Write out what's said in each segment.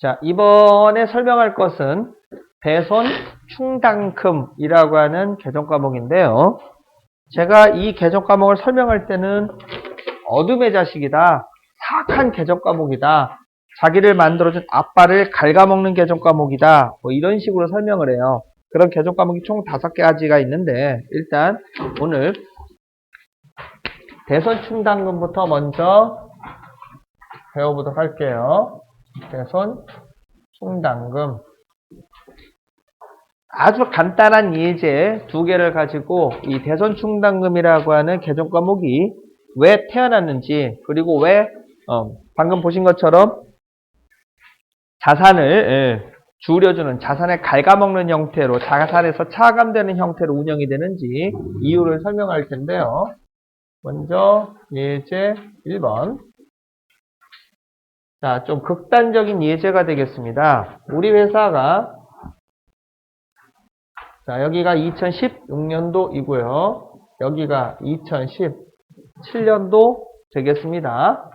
자, 이번에 설명할 것은 대손 충당금이라고 하는 개정 과목인데요. 제가 이 개정 과목을 설명할 때는 어둠의 자식이다, 사악한 개정 과목이다, 자기를 만들어준 아빠를 갉아먹는 개정 과목이다, 뭐 이런 식으로 설명을 해요. 그런 개정 과목이 총 5가지가 있는데, 일단 오늘 대손 충당금부터 먼저 배워보도록 할게요. 대손 충당금. 아주 간단한 예제 2개를 가지고 이 대손 충당금이라고 하는 개정 과목이 왜 태어났는지, 그리고 왜 방금 보신 것처럼 자산을 줄여주는, 자산을 갉아먹는 형태로, 자산에서 차감되는 형태로 운영이 되는지 이유를 설명할 텐데요. 먼저 예제 1번. 자, 좀 극단적인 예제가 되겠습니다. 우리 회사가, 자, 여기가 2016년도이고요. 여기가 2017년도 되겠습니다.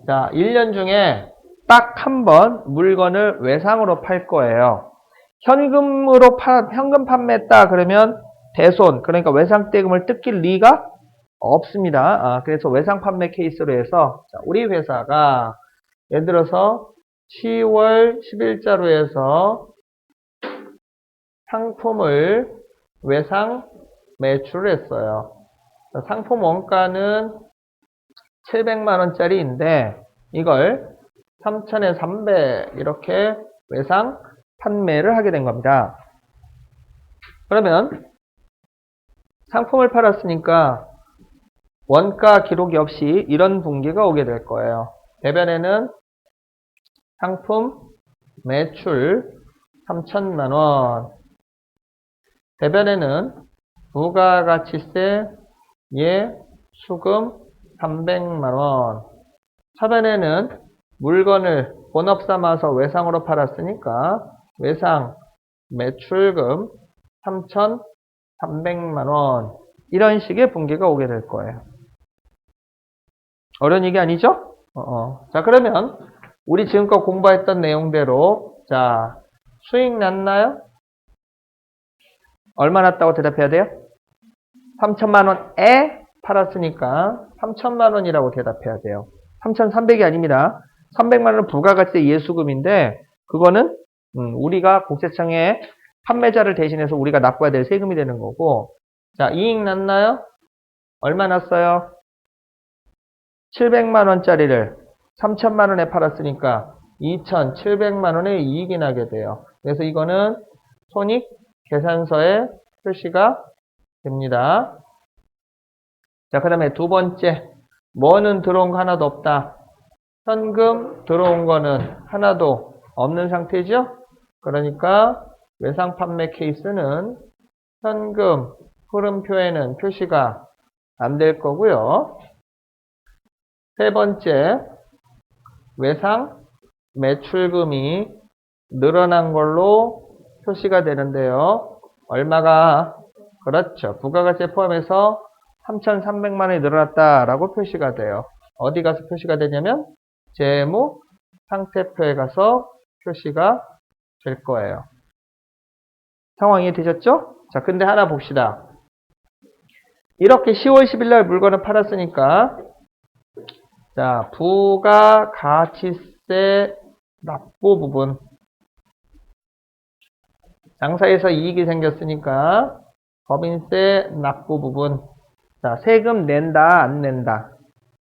자, 1년 중에 딱 한 번 물건을 외상으로 팔 거예요. 현금 판매했다 그러면 대손, 그러니까 외상대금을 뜯길 리가 없습니다. 그래서 외상 판매 케이스로 해서, 자, 우리 회사가 예를 들어서 10월 10일자로 해서 상품을 외상 매출을 했어요. 상품 원가는 700만원짜리인데 이걸 3,000에 300 이렇게 외상 판매를 하게 된 겁니다. 그러면 상품을 팔았으니까 원가 기록이 없이 이런 분기가 오게 될 거예요. 대변에는 상품 매출 3,000만원, 대변에는 부가가치세 수금 300만원, 차변에는 물건을 본업 삼아서 외상으로 팔았으니까 외상 매출금 3,300만원, 이런 식의 분기가 오게 될 거예요. 어려운 얘기 아니죠? 자, 그러면 우리 지금껏 공부했던 내용대로, 자, 수익 났나요? 얼마 났다고 대답해야 돼요? 3,000만원에 팔았으니까 3,000만원이라고 대답해야 돼요. 3,300이 아닙니다. 300만원은 부가가치세 예수금인데, 그거는 우리가 국세청에 판매자를 대신해서 우리가 납부해야 될 세금이 되는 거고, 자, 이익 났나요? 얼마 났어요? 700만원짜리를 3,000만원에 팔았으니까 2,700만원의 이익이 나게 돼요. 그래서 이거는 손익 계산서에 표시가 됩니다. 자, 그 다음에 2번째. 뭐는 들어온 거 하나도 없다. 현금 들어온 거는 하나도 없는 상태죠? 그러니까 외상 판매 케이스는 현금 흐름표에는 표시가 안 될 거고요. 3번째, 외상 매출금이 늘어난 걸로 표시가 되는데요. 얼마가? 그렇죠. 부가가치세 포함해서 3,300만원이 늘어났다라고 표시가 돼요. 어디 가서 표시가 되냐면 재무 상태표에 가서 표시가 될 거예요. 상황 이해되셨죠? 자, 근데 하나 봅시다. 이렇게 10월 10일 날 물건을 팔았으니까, 자, 부가가치세 납부 부분, 장사에서 이익이 생겼으니까 법인세 납부 부분. 자, 세금 낸다 안 낸다.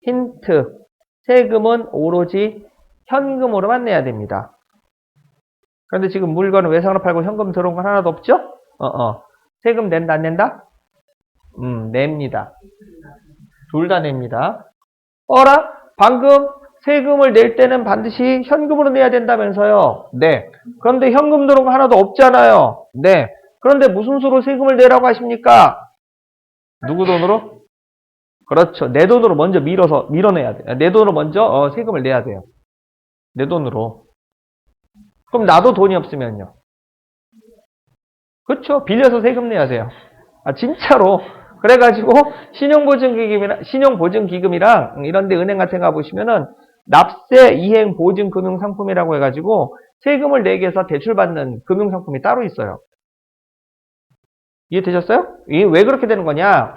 힌트. 세금은 오로지 현금으로만 내야 됩니다. 그런데 지금 물건을 외상으로 팔고 현금 들어온 건 하나도 없죠? 세금 낸다 안 낸다? 냅니다. 둘 다 냅니다. 어라? 방금 세금을 낼 때는 반드시 현금으로 내야 된다면서요. 네. 그런데 현금 들어온 거 하나도 없잖아요. 네. 그런데 무슨 수로 세금을 내라고 하십니까? 누구 돈으로? 그렇죠. 내 돈으로 먼저 밀어내야 돼요. 내 돈으로 먼저 세금을 내야 돼요. 내 돈으로. 그럼 나도 돈이 없으면요. 그렇죠. 빌려서 세금 내야 돼요. 진짜로. 그래가지고 신용보증기금이랑 이런 데 은행 같은 거 보시면은 납세 이행 보증 금융상품이라고 해가지고 세금을 내기 위해서 대출받는 금융상품이 따로 있어요. 이해되셨어요? 이게 왜 그렇게 되는 거냐?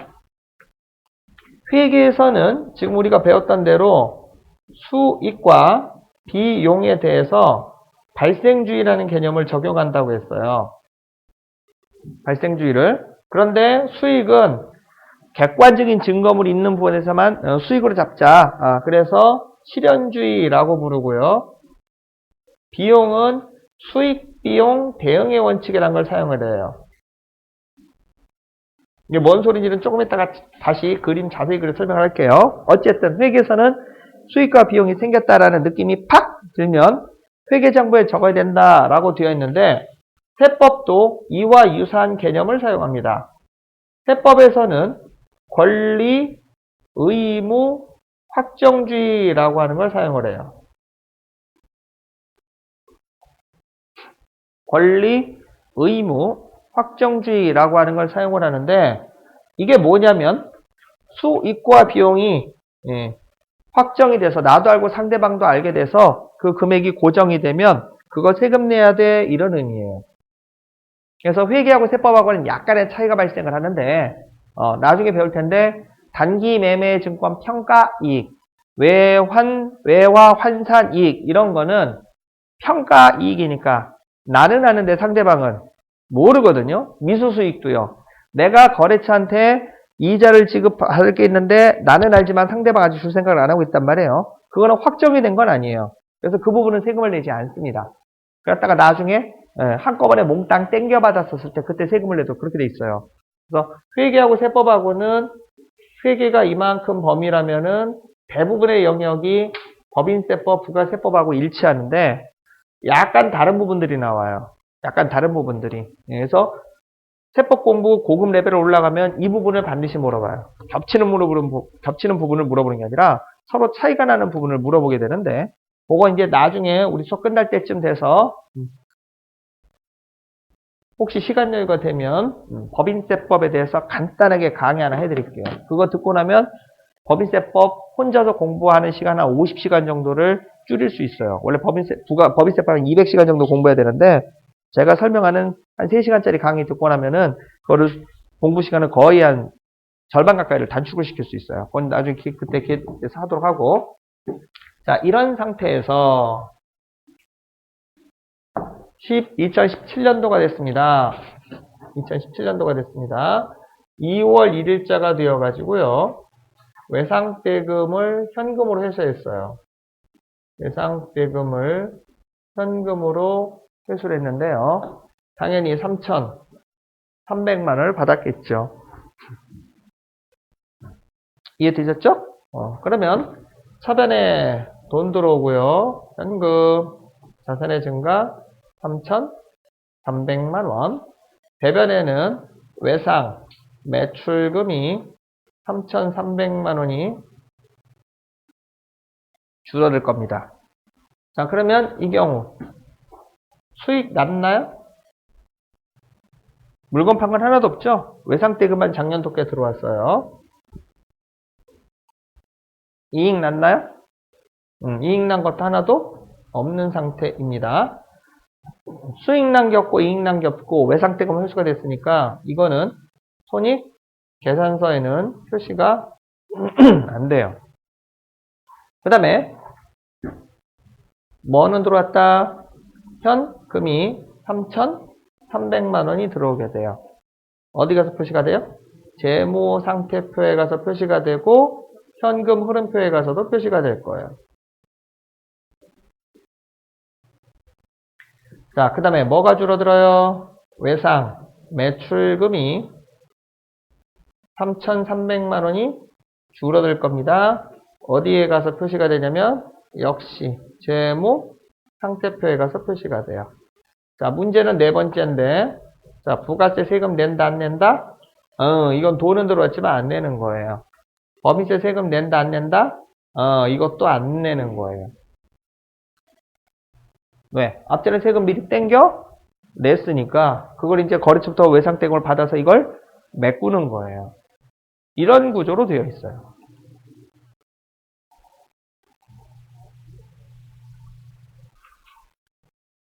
회계에서는 지금 우리가 배웠던 대로 수익과 비용에 대해서 발생주의라는 개념을 적용한다고 했어요. 발생주의를. 그런데 수익은 객관적인 증거물이 있는 부분에서만 수익으로 잡자. 그래서 실현주의라고 부르고요. 비용은 수익, 비용, 대응의 원칙이라는 걸 사용을 해요. 이게 뭔 소리인지는 조금 이따가 다시 그림 자세히 그려 설명할게요. 어쨌든 회계에서는 수익과 비용이 생겼다라는 느낌이 팍 들면 회계장부에 적어야 된다라고 되어 있는데 세법도 이와 유사한 개념을 사용합니다. 세법에서는 권리, 의무, 확정주의라고 하는 걸 사용을 해요. 권리, 의무, 확정주의라고 하는 걸 사용을 하는데 이게 뭐냐면 수익과 비용이 확정이 돼서 나도 알고 상대방도 알게 돼서 그 금액이 고정이 되면 그거 세금 내야 돼 이런 의미예요. 그래서 회계하고 세법하고는 약간의 차이가 발생을 하는데 나중에 배울 텐데 단기 매매 증권 평가이익, 외화 환산이익 이런 거는 평가이익이니까 나는 아는데 상대방은 모르거든요. 미수수익도요. 내가 거래처한테 이자를 지급받을 게 있는데 나는 알지만 상대방은 아직 줄 생각을 안 하고 있단 말이에요. 그거는 확정이 된 건 아니에요. 그래서 그 부분은 세금을 내지 않습니다. 그랬다가 나중에 한꺼번에 몽땅 땡겨받았었을 때 그때 세금을 내도 그렇게 돼 있어요. 그래서 회계하고 세법하고는 회계가 이만큼 범위라면은 대부분의 영역이 법인세법, 부가세법하고 일치하는데 약간 다른 부분들이 나와요. 약간 다른 부분들이. 그래서 세법 공부 고급 레벨로 올라가면 이 부분을 반드시 물어봐요. 겹치는 부분을 물어보는 게 아니라 서로 차이가 나는 부분을 물어보게 되는데 그거 이제 나중에 우리 수업 끝날 때쯤 돼서 혹시 시간 여유가 되면 법인세법에 대해서 간단하게 강의 하나 해드릴게요. 그거 듣고 나면 법인세법 혼자서 공부하는 시간 한 50시간 정도를 줄일 수 있어요. 원래 법인세법은 200시간 정도 공부해야 되는데 제가 설명하는 한 3시간짜리 강의 듣고 나면은 그거를 공부 시간을 거의 한 절반 가까이를 단축을 시킬 수 있어요. 그건 나중에 그때 기회에서 하도록 하고. 자, 이런 상태에서 2017년도가 됐습니다. 2017년도가 됐습니다. 2월 1일자가 되어가지고요. 외상대금을 현금으로 회수했어요. 외상대금을 현금으로 회수를 했는데요. 당연히 3,300만 원을 받았겠죠. 이해되셨죠? 그러면 차변에 돈 들어오고요. 현금, 자산의 증가 3,300만 원. 배변에는 외상, 매출금이 3,300만 원이 줄어들 겁니다. 자, 그러면 이 경우 수익 났나요? 물건 판 건 하나도 없죠? 외상대금만 작년 도께 들어왔어요. 이익 났나요? 이익 난 것도 하나도 없는 상태입니다. 수익 난 게 없고 이익 난 게 없고 외상대금 회수가 됐으니까 이거는 손익 계산서에는 표시가 안 돼요. 그 다음에 뭐는 들어왔다? 현금이 3,300만 원이 들어오게 돼요. 어디 가서 표시가 돼요? 재무상태표에 가서 표시가 되고 현금 흐름표에 가서도 표시가 될 거예요. 자, 그 다음에 뭐가 줄어들어요? 외상, 매출금이 3,300만 원이 줄어들 겁니다. 어디에 가서 표시가 되냐면 역시 재무상태표에 가서 표시가 돼요. 자, 문제는 네 번째인데 자, 부가세 세금 낸다 안 낸다? 이건 돈은 들어왔지만 안 내는 거예요. 법인세 세금 낸다 안 낸다? 이것도 안 내는 거예요. 왜? 앞전에 세금 미리 땡겨 냈으니까 그걸 이제 거래처부터 외상대금을 받아서 이걸 메꾸는 거예요. 이런 구조로 되어 있어요.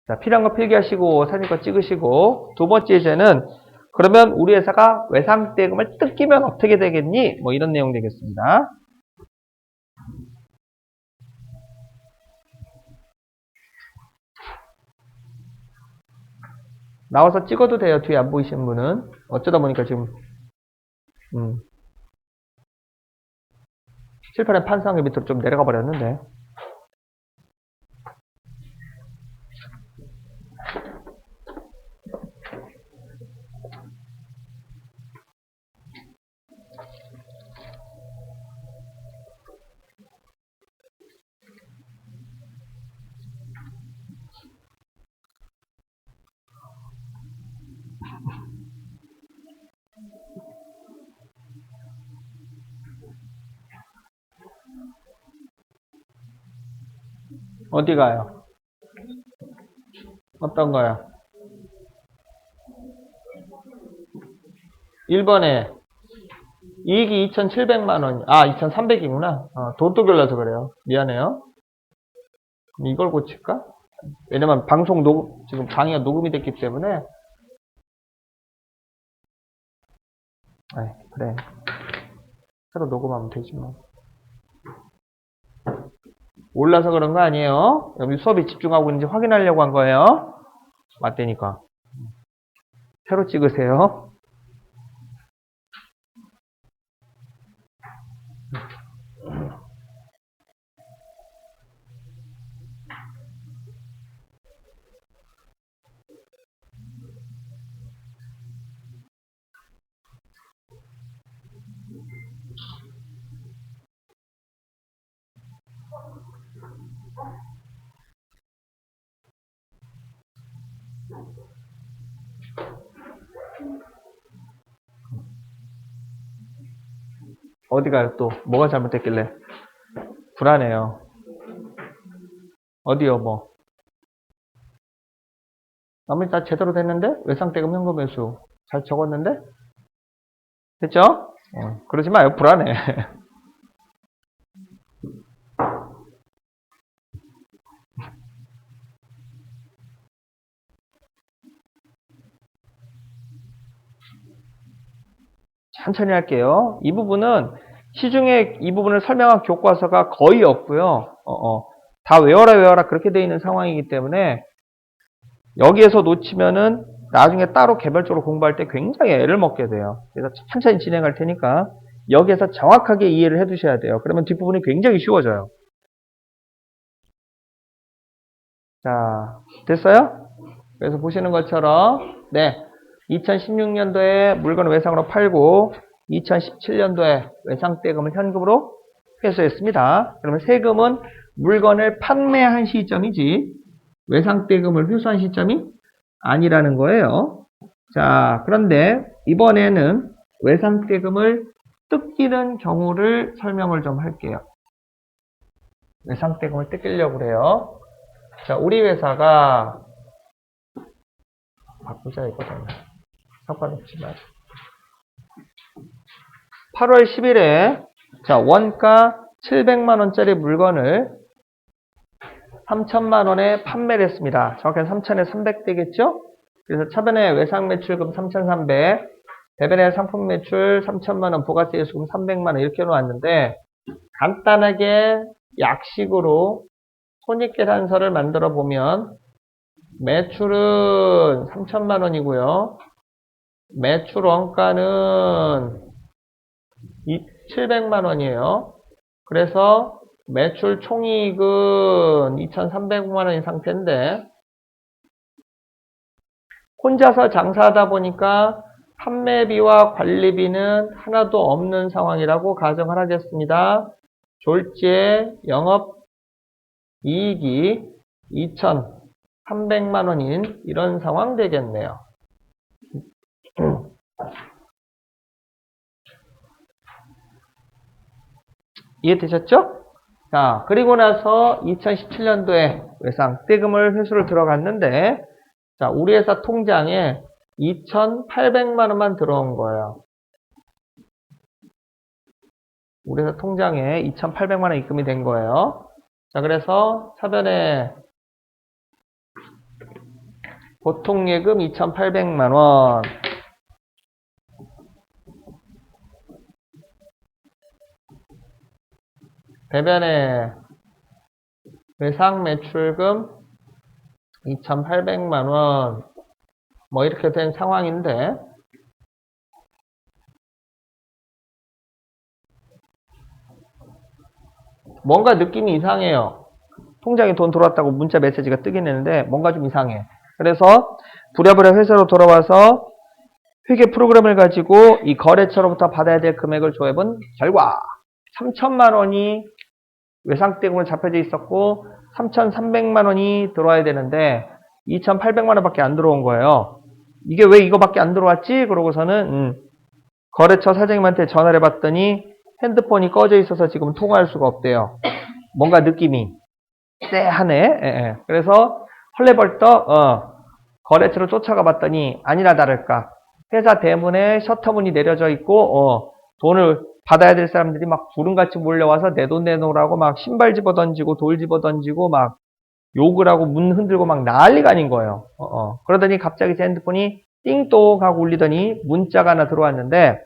자, 필요한 거 필기하시고 사진 거 찍으시고 두 번째 예제는 그러면 우리 회사가 외상대금을 뜯기면 어떻게 되겠니? 뭐 이런 내용 되겠습니다. 나와서 찍어도 돼요. 뒤에 안 보이시는 분은. 어쩌다 보니까 지금 칠판의 판상의 밑으로 좀 내려가 버렸는데. 어디 가요? 어떤 거요? 1번에 이익이 2,700만 원, 2,300이구나. 돈도 결라서 그래요. 미안해요. 그럼 이걸 고칠까? 왜냐면 방송 지금 강의가 녹음이 됐기 때문에. 그래. 새로 녹음하면 되지 뭐. 몰라서 그런 거 아니에요. 여기 수업에 집중하고 있는지 확인하려고 한 거예요. 맞다니까. 새로 찍으세요. 어디 가요 또? 뭐가 잘못됐길래? 불안해요. 어디요 뭐? 나머지 다 제대로 됐는데? 외상대금 현금회수 잘 적었는데? 됐죠? 그러지 마요. 불안해. 천천히 할게요. 이 부분은 시중에 이 부분을 설명한 교과서가 거의 없고요. 다 외워라 그렇게 되어 있는 상황이기 때문에 여기에서 놓치면은 나중에 따로 개별적으로 공부할 때 굉장히 애를 먹게 돼요. 그래서 천천히 진행할 테니까 여기에서 정확하게 이해를 해 두셔야 돼요. 그러면 뒷부분이 굉장히 쉬워져요. 자, 됐어요? 그래서 보시는 것처럼 2016년도에 물건을 외상으로 팔고 2017년도에 외상대금을 현금으로 회수했습니다. 그러면 세금은 물건을 판매한 시점이지 외상대금을 회수한 시점이 아니라는 거예요. 자, 그런데 이번에는 외상대금을 뜯기는 경우를 설명을 좀 할게요. 외상대금을 뜯기려고 그래요. 자, 우리 회사가 바꾸자 이거잖아. 상관없지만 8월 10일에 자, 원가 700만원짜리 물건을 3천만원에 판매를 했습니다. 정확히 3천에 300 되겠죠? 그래서 차변에 외상 매출금 3,300, 대변에 상품 매출 3천만원, 부가세 수금 300만원 이렇게 놓았는데 간단하게 약식으로 손익계산서를 만들어 보면 매출은 3천만원이고요. 매출 원가는 700만원이에요. 그래서 매출 총이익은 2,300만원인 상태인데 혼자서 장사하다 보니까 판매비와 관리비는 하나도 없는 상황이라고 가정을 하겠습니다. 졸지에 영업이익이 2,300만원인 이런 상황 되겠네요. 이해되셨죠? 자, 그리고 나서 2017년도에 외상대금을 회수를 들어갔는데 자, 우리 회사 통장에 2,800만원만 들어온 거예요. 우리 회사 통장에 2,800만원 입금이 된 거예요. 자, 그래서 차변에 보통 예금 2,800만 원. 대변에 외상 매출금 2,800만 원. 뭐 이렇게 된 상황인데 뭔가 느낌이 이상해요. 통장에 돈 들어왔다고 문자 메시지가 뜨긴 했는데 뭔가 좀 이상해. 그래서 부랴부랴 회사로 돌아와서 회계 프로그램을 가지고 이 거래처로부터 받아야 될 금액을 조회해본 결과 3천만 원이 외상대금으로 잡혀져 있었고 3,300만 원이 들어와야 되는데 2,800만 원밖에 안 들어온 거예요. 이게 왜 이거밖에 안 들어왔지? 그러고서는 거래처 사장님한테 전화를 해봤더니 핸드폰이 꺼져 있어서 지금 통화할 수가 없대요. 뭔가 느낌이 쎄하네. 그래서 헐레벌떡 거래처로 쫓아가 봤더니 아니나 다를까 회사 대문에 셔터문이 내려져 있고 돈을 받아야 될 사람들이 막 구름같이 몰려와서 내 돈 내놓으라고 막 신발 집어던지고 돌 집어던지고 막 욕을 하고 문 흔들고 막 난리가 아닌 거예요. 그러더니 갑자기 제 핸드폰이 띵동 하고 울리더니 문자가 하나 들어왔는데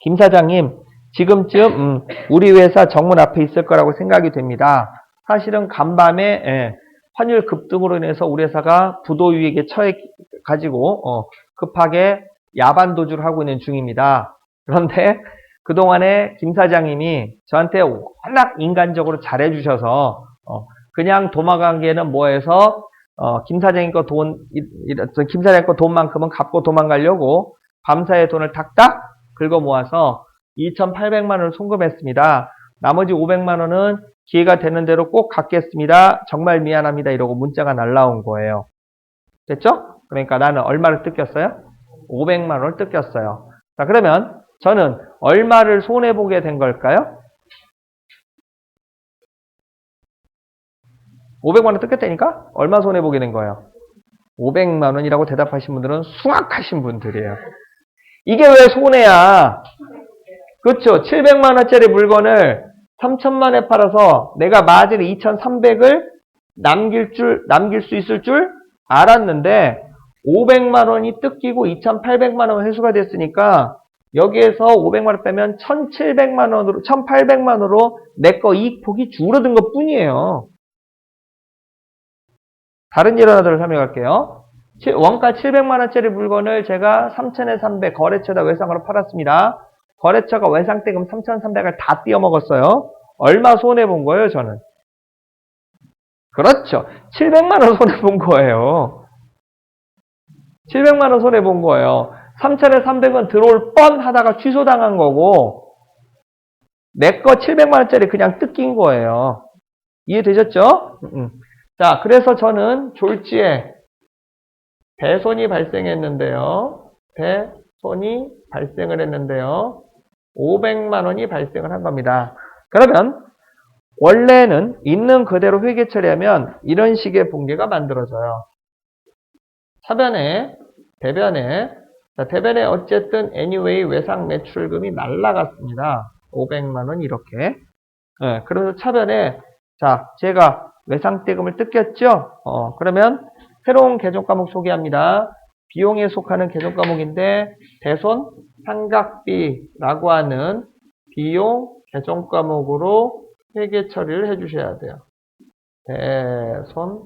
김 사장님 지금쯤 우리 회사 정문 앞에 있을 거라고 생각이 됩니다. 사실은 간밤에 환율 급등으로 인해서 우리 회사가 부도위기에 처해가지고 급하게 야반 도주를 하고 있는 중입니다. 그런데 그동안에 김 사장님이 저한테 워낙 인간적으로 잘해주셔서 그냥 도망가기에는 뭐해서 김 사장님 거 돈만큼은 갚고 도망가려고 밤사이 돈을 탁탁 긁어 모아서 2,800만 원을 송금했습니다. 나머지 500만 원은 기회가 되는 대로 꼭 갚겠습니다. 정말 미안합니다. 이러고 문자가 날라온 거예요. 됐죠? 그러니까 나는 얼마를 뜯겼어요? 500만 원을 뜯겼어요. 자, 그러면 저는 얼마를 손해보게 된 걸까요? 500만 원 뜯겼다니까? 얼마 손해보게 된 거예요? 500만 원이라고 대답하신 분들은 수학하신 분들이에요. 이게 왜 손해야? 그렇죠. 700만 원짜리 물건을 3천만 원에 팔아서 내가 마진 2,300을 남길 수 있을 줄 알았는데 500만 원이 뜯기고 2,800만 원 회수가 됐으니까 여기에서 500만 원 빼면 1,700만 원으로 1,800만 원으로 내 거 이익폭이 줄어든 것 뿐이에요. 다른 예로 하나 더 설명할게요. 원가 700만 원짜리 물건을 제가 3,000에 300 거래처에다 외상으로 팔았습니다. 거래처가 외상대금 3,300을 다 띄어먹었어요. 얼마 손해본 거예요, 저는? 그렇죠. 700만 원 손해본 거예요. 700만 원 손해본 거예요. 3,000에 300은 들어올 뻔 하다가 취소당한 거고 내 거 700만 원짜리 그냥 뜯긴 거예요. 이해되셨죠? 자, 그래서 저는 졸지에 배손이 발생했는데요. 배손이 발생을 했는데요. 500만 원이 발생을 한 겁니다. 그러면 원래는 있는 그대로 회계 처리하면 이런 식의 분계가 만들어져요. 차변에, 대변에, 자, 대변에 어쨌든 anyway 외상 매출금이 날라갔습니다. 500만 원 이렇게. 그래서 차변에 자, 제가 외상대금을 뜯겼죠? 그러면 새로운 계정 과목 소개합니다. 비용에 속하는 계정 과목인데 대손 삼각비라고 하는 비용 계정 과목으로 회계 처리를 해주셔야 돼요. 대손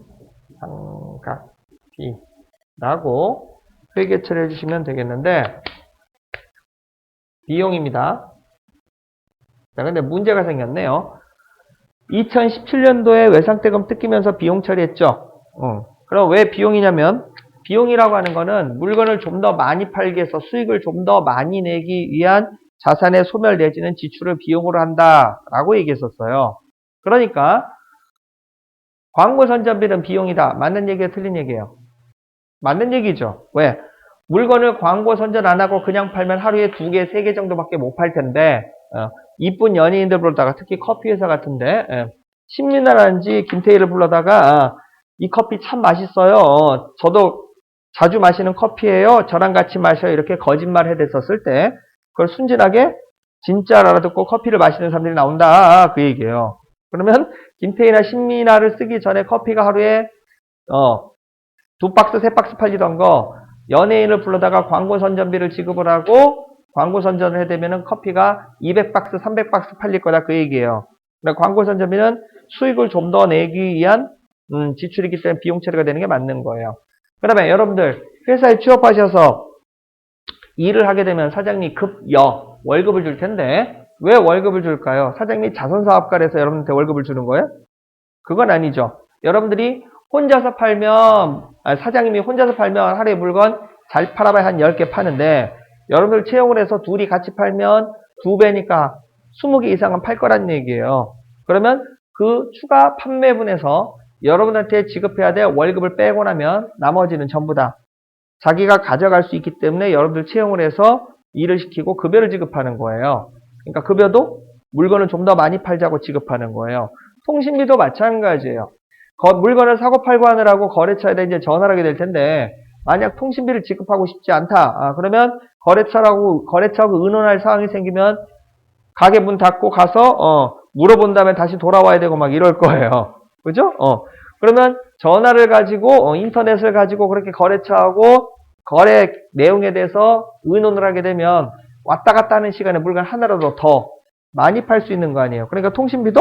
삼각비라고 회계 처리해 주시면 되겠는데 비용입니다. 자, 근데 문제가 생겼네요. 2017년도에 외상대금 뜯기면서 비용 처리했죠. 그럼 왜 비용이냐면 비용이라고 하는 거는 물건을 좀 더 많이 팔기 위해서 수익을 좀 더 많이 내기 위한 자산의 소멸 내지는 지출을 비용으로 한다라고 얘기했었어요. 그러니까 광고 선전비는 비용이다. 맞는 얘기예요? 틀린 얘기예요? 맞는 얘기죠. 왜? 물건을 광고 선전 안 하고 그냥 팔면 하루에 2개, 3개 정도밖에 못 팔 텐데 이쁜 연예인들 불러다가 특히 커피 회사 같은데 신민아라든지 김태희를 불러다가 이 커피 참 맛있어요. 저도 자주 마시는 커피예요. 저랑 같이 마셔요. 이렇게 거짓말 해댔었을 때 그걸 순진하게 진짜를 알아듣고 커피를 마시는 사람들이 나온다. 그 얘기예요. 그러면 김태희나 신민아를 쓰기 전에 커피가 하루에 2박스, 3박스 팔리던 거 연예인을 불러다가 광고 선전비를 지급을 하고 광고 선전을 해대면은 커피가 200박스, 300박스 팔릴 거다 그 얘기예요. 그러니까 광고 선전비는 수익을 좀 더 내기 위한 지출이기 때문에 비용 처리가 되는 게 맞는 거예요. 그 다음에 여러분들 회사에 취업하셔서 일을 하게 되면 사장님이 급여 월급을 줄 텐데 왜 월급을 줄까요? 사장님이 자선사업가라서 여러분한테 월급을 주는 거예요? 그건 아니죠. 여러분들이 혼자서 팔면 사장님이 혼자서 팔면 하루에 물건 잘 팔아봐야 한 10개 파는데 여러분들 채용을 해서 둘이 같이 팔면 2배니까 20개 이상은 팔 거란 얘기예요. 그러면 그 추가 판매분에서 여러분한테 지급해야 될 월급을 빼고 나면 나머지는 전부 다 자기가 가져갈 수 있기 때문에 여러분들 채용을 해서 일을 시키고 급여를 지급하는 거예요. 그러니까 급여도 물건을 좀 더 많이 팔자고 지급하는 거예요. 통신비도 마찬가지예요. 물건을 사고 팔고 하느라고 거래처에다 이제 전화를 하게 될 텐데 만약 통신비를 지급하고 싶지 않다. 그러면 거래처하고 의논할 상황이 생기면 가게 문 닫고 가서 물어본 다음에 다시 돌아와야 되고 막 이럴 거예요. 그죠? 그러면 전화를 가지고 인터넷을 가지고 그렇게 거래처하고 거래 내용에 대해서 의논을 하게 되면 왔다 갔다 하는 시간에 물건 하나라도 더 많이 팔 수 있는 거 아니에요. 그러니까 통신비도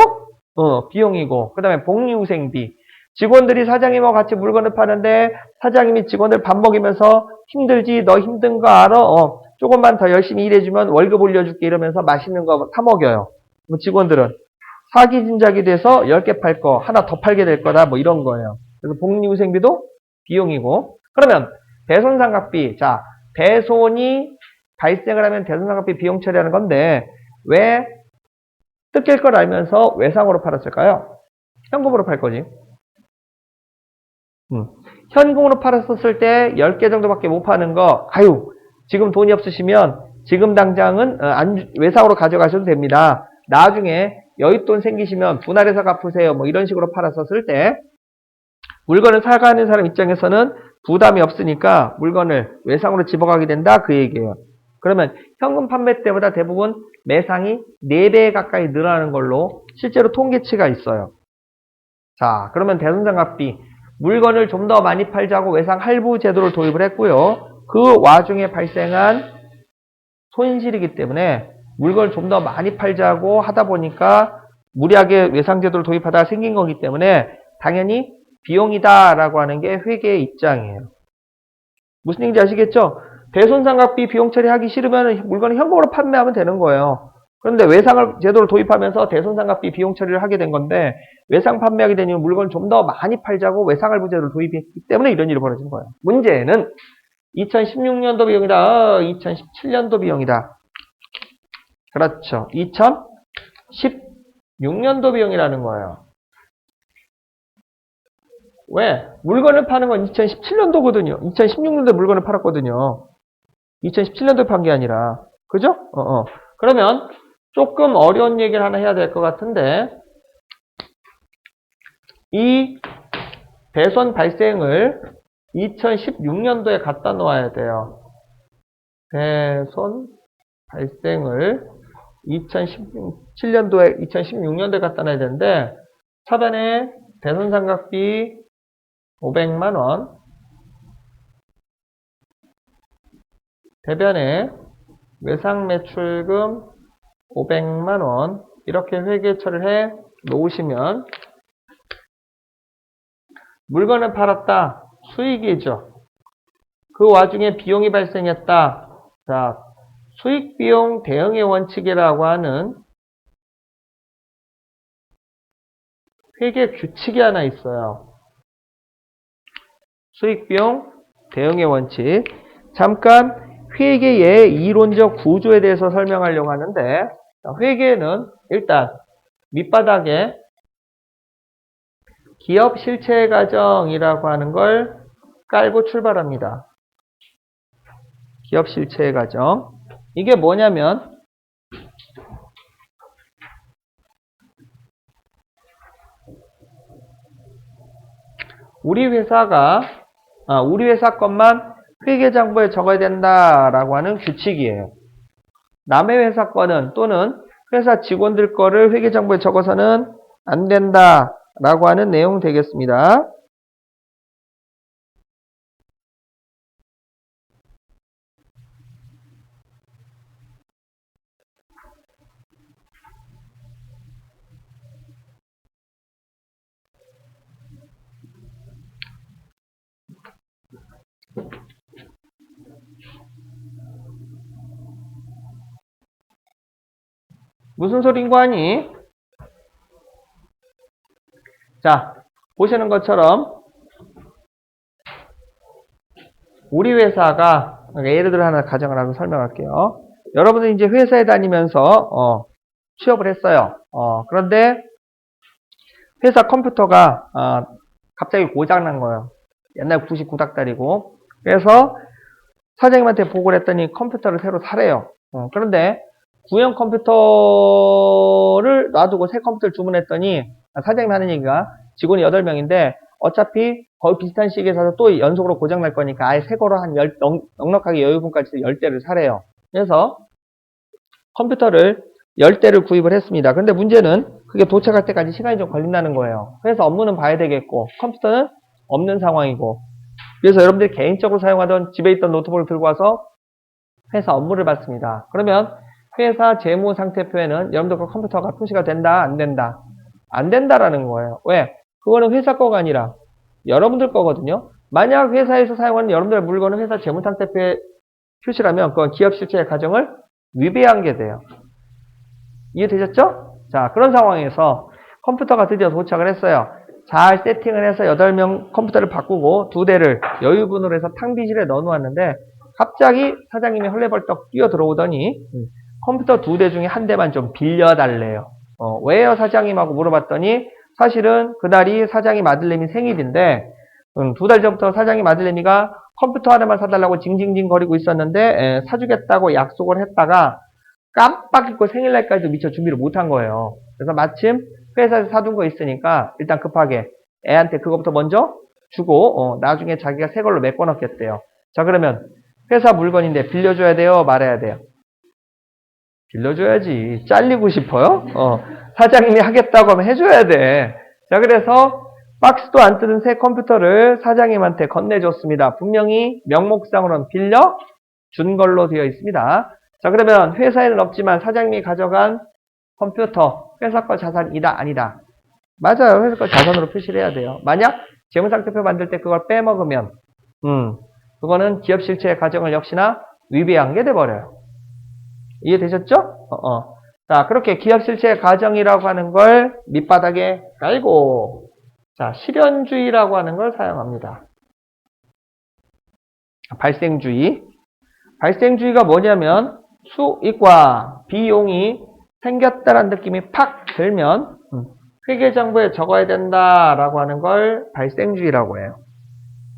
비용이고 그 다음에 복리후생비 직원들이 사장님하고 같이 물건을 파는데 사장님이 직원들 밥 먹이면서 힘들지 너 힘든 거 알아? 조금만 더 열심히 일해주면 월급 올려줄게 이러면서 맛있는 거 타먹여요. 직원들은 사기 진작이 돼서 10개 팔 거 하나 더 팔게 될 거다 뭐 이런 거예요. 그래서 복리후생비도 비용이고 그러면 대손상각비 자 대손이 발생을 하면 대손상각비 비용 처리하는 건데 왜 뜯길 걸 알면서 외상으로 팔았을까요? 현금으로 팔 거지. 현금으로 팔았었을 때 10개 정도밖에 못 파는 거 지금 돈이 없으시면 지금 당장은 외상으로 가져가셔도 됩니다. 나중에 여윳돈 생기시면 분할해서 갚으세요. 뭐 이런 식으로 팔았었을 때 물건을 사가는 사람 입장에서는 부담이 없으니까 물건을 외상으로 집어가게 된다 그 얘기예요. 그러면 현금 판매 때보다 대부분 매상이 4배 가까이 늘어나는 걸로 실제로 통계치가 있어요. 자, 그러면 대손상각비 물건을 좀 더 많이 팔자고 외상 할부 제도를 도입을 했고요. 그 와중에 발생한 손실이기 때문에 물건을 좀 더 많이 팔자고 하다 보니까 무리하게 외상 제도를 도입하다가 생긴 거기 때문에 당연히 비용이다라고 하는 게 회계의 입장이에요. 무슨 얘기인지 아시겠죠? 대손상각비 비용 처리하기 싫으면 물건을 현금으로 판매하면 되는 거예요. 그런데 외상을 제도를 도입하면서 대손상각비 비용 처리를 하게 된 건데 외상 판매하게 되면 물건을 좀 더 많이 팔자고 외상할부 제도를 도입했기 때문에 이런 일이 벌어진 거예요. 문제는 2016년도 비용이다. 2017년도 비용이다. 그렇죠. 2016년도 비용이라는 거예요. 왜? 물건을 파는 건 2017년도거든요. 2016년도에 물건을 팔았거든요. 2017년도에 판 게 아니라. 그죠? 그러면 조금 어려운 얘기를 하나 해야 될 것 같은데 이 대손 발생을 2016년도에 갖다 놓아야 돼요. 대손 발생을 2016년도에 갖다 놔야 되는데 차변에 대손상각비 500만원 대변에 외상매출금 500만원 이렇게 회계 처리를 해 놓으시면 물건을 팔았다. 수익이죠. 그 와중에 비용이 발생했다. 자, 수익비용 대응의 원칙이라고 하는 회계 규칙이 하나 있어요. 수익비용 대응의 원칙. 잠깐 회계의 이론적 구조에 대해서 설명하려고 하는데 회계는 일단 밑바닥에 기업 실체 과정이라고 하는 걸 깔고 출발합니다. 기업 실체 과정. 이게 뭐냐면 우리 회사 것만 회계장부에 적어야 된다라고 하는 규칙이에요. 남의 회사 거는 또는 회사 직원들 거를 회계장부에 적어서는 안 된다라고 하는 내용 되겠습니다. 무슨 소린 거 아니? 자, 보시는 것처럼 우리 회사가 예를 들어 하나 가정을 하고 설명할게요. 여러분들 이제 회사에 다니면서 취업을 했어요. 그런데 회사 컴퓨터가 갑자기 고장난 거예요. 옛날 99닥다리고. 그래서 사장님한테 보고를 했더니 컴퓨터를 새로 사래요. 그런데 구형 컴퓨터를 놔두고 새 컴퓨터를 주문했더니 사장님이 하는 얘기가 직원이 8명인데 어차피 거의 비슷한 시기에 사서 또 연속으로 고장날 거니까 아예 새 거로 한 넉넉하게 여유분까지 10대를 사래요. 그래서 컴퓨터를 10대를 구입을 했습니다. 근데 문제는 그게 도착할 때까지 시간이 좀 걸린다는 거예요. 그래서 업무는 봐야 되겠고 컴퓨터는 없는 상황이고, 그래서 여러분들이 개인적으로 사용하던 집에 있던 노트북을 들고 와서 회사 업무를 받습니다. 그러면 회사 재무상태표에는 여러분들 그 컴퓨터가 표시가 된다, 안 된다? 안 된다라는 거예요. 왜? 그거는 회사 거가 아니라 여러분들 거거든요. 만약 회사에서 사용하는 여러분들의 물건은 회사 재무상태표에 표시라면 그건 기업 실체의 가정을 위배한 게 돼요. 이해되셨죠? 자, 그런 상황에서 컴퓨터가 드디어 도착을 했어요. 잘 세팅을 해서 8명 컴퓨터를 바꾸고 2대를 여유분으로 해서 탕비실에 넣어 놓았는데 갑자기 사장님이 헐레벌떡 뛰어 들어오더니 컴퓨터 2대 중에 한 대만 좀 빌려달래요. 왜요 사장님하고 물어봤더니 사실은 그날이 사장님 아들내미 생일인데 2달 전부터 사장님 아들내미가 컴퓨터 하나만 사달라고 징징징 거리고 있었는데 사주겠다고 약속을 했다가 깜빡 잊고 생일날까지도 미처 준비를 못한 거예요. 그래서 마침 회사에서 사둔 거 있으니까 일단 급하게 애한테 그거부터 먼저 주고 나중에 자기가 새 걸로 메꿔놓겠대요. 자, 그러면 회사 물건인데 빌려줘야 돼요? 말아야 돼요? 빌려줘야지. 잘리고 싶어요? 사장님이 하겠다고 하면 해줘야 돼. 자, 그래서 박스도 안 뜯은 새 컴퓨터를 사장님한테 건네줬습니다. 분명히 명목상으로는 빌려준 걸로 되어 있습니다. 자, 그러면 회사에는 없지만 사장님이 가져간 컴퓨터 회사 거 자산이다, 아니다? 맞아요. 회사 거 자산으로 표시를 해야 돼요. 만약 재무상태표 만들 때 그걸 빼먹으면 그거는 기업 실체의 가정을 역시나 위배한 게 돼버려요. 이해되셨죠? 자, 그렇게 기업 실체의 가정이라고 하는 걸 밑바닥에 깔고, 자, 실현주의라고 하는 걸 사용합니다. 발생주의. 발생주의가 뭐냐면 수익과 비용이 생겼다는 느낌이 팍 들면 회계장부에 적어야 된다라고 하는 걸 발생주의라고 해요.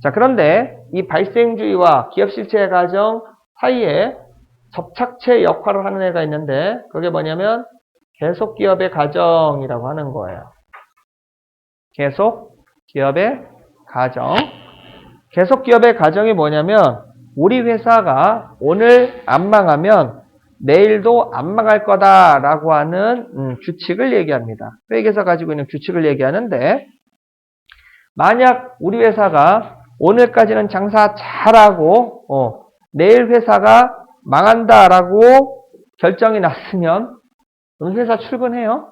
자, 그런데 이 발생주의와 기업 실체의 가정 사이에 접착체 역할을 하는 애가 있는데 그게 뭐냐면 계속기업의 가정이라고 하는 거예요. 계속기업의 가정. 계속기업의 가정이 뭐냐면 우리 회사가 오늘 안 망하면 내일도 안 망할 거다라고 하는 규칙을 얘기합니다. 회계에서 가지고 있는 규칙을 얘기하는데 만약 우리 회사가 오늘까지는 장사 잘하고 내일 회사가 망한다라고 결정이 났으면 회사 출근해요?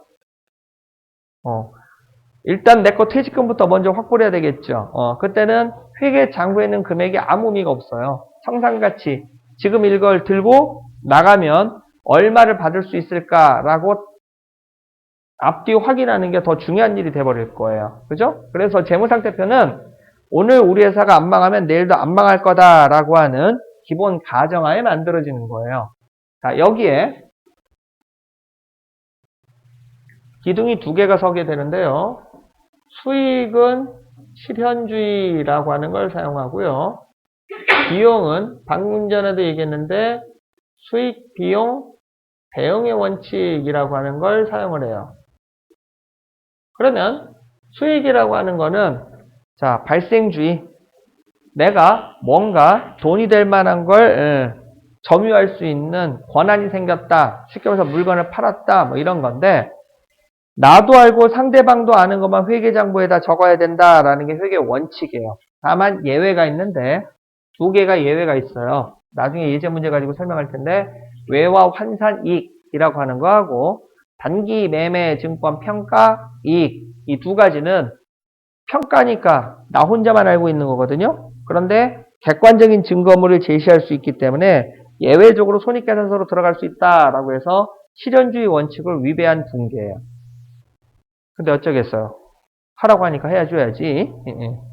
일단 내 거 퇴직금부터 먼저 확보를 해야 되겠죠. 그때는 회계 장부에 있는 금액이 아무 의미가 없어요. 청산가치 지금 이걸 들고 나가면 얼마를 받을 수 있을까라고 앞뒤 확인하는 게 더 중요한 일이 돼버릴 거예요. 그죠? 그래서 재무상태표는 오늘 우리 회사가 안 망하면 내일도 안 망할 거다라고 하는 기본 가정하에 만들어지는 거예요. 자, 여기에 기둥이 2개가 서게 되는데요. 수익은 실현주의라고 하는 걸 사용하고요. 비용은 방금 전에도 얘기했는데 수익, 비용, 대응의 원칙이라고 하는 걸 사용을 해요. 그러면 수익이라고 하는 거는 자, 발생주의. 내가 뭔가 돈이 될 만한 걸 점유할 수 있는 권한이 생겼다. 쉽게 말해서 물건을 팔았다. 뭐 이런 건데 나도 알고 상대방도 아는 것만 회계장부에다 적어야 된다라는 게 회계 원칙이에요. 다만 예외가 있는데 2개가 예외가 있어요. 나중에 예제 문제 가지고 설명할 텐데 외화 환산 이익이라고 하는 거하고 단기 매매 증권 평가 이익 이 2가지는 평가니까 나 혼자만 알고 있는 거거든요. 그런데 객관적인 증거물을 제시할 수 있기 때문에 예외적으로 손익계산서로 들어갈 수 있다라고 해서 실현주의 원칙을 위배한 붕괴예요. 근데 어쩌겠어요. 하라고 하니까 해야지.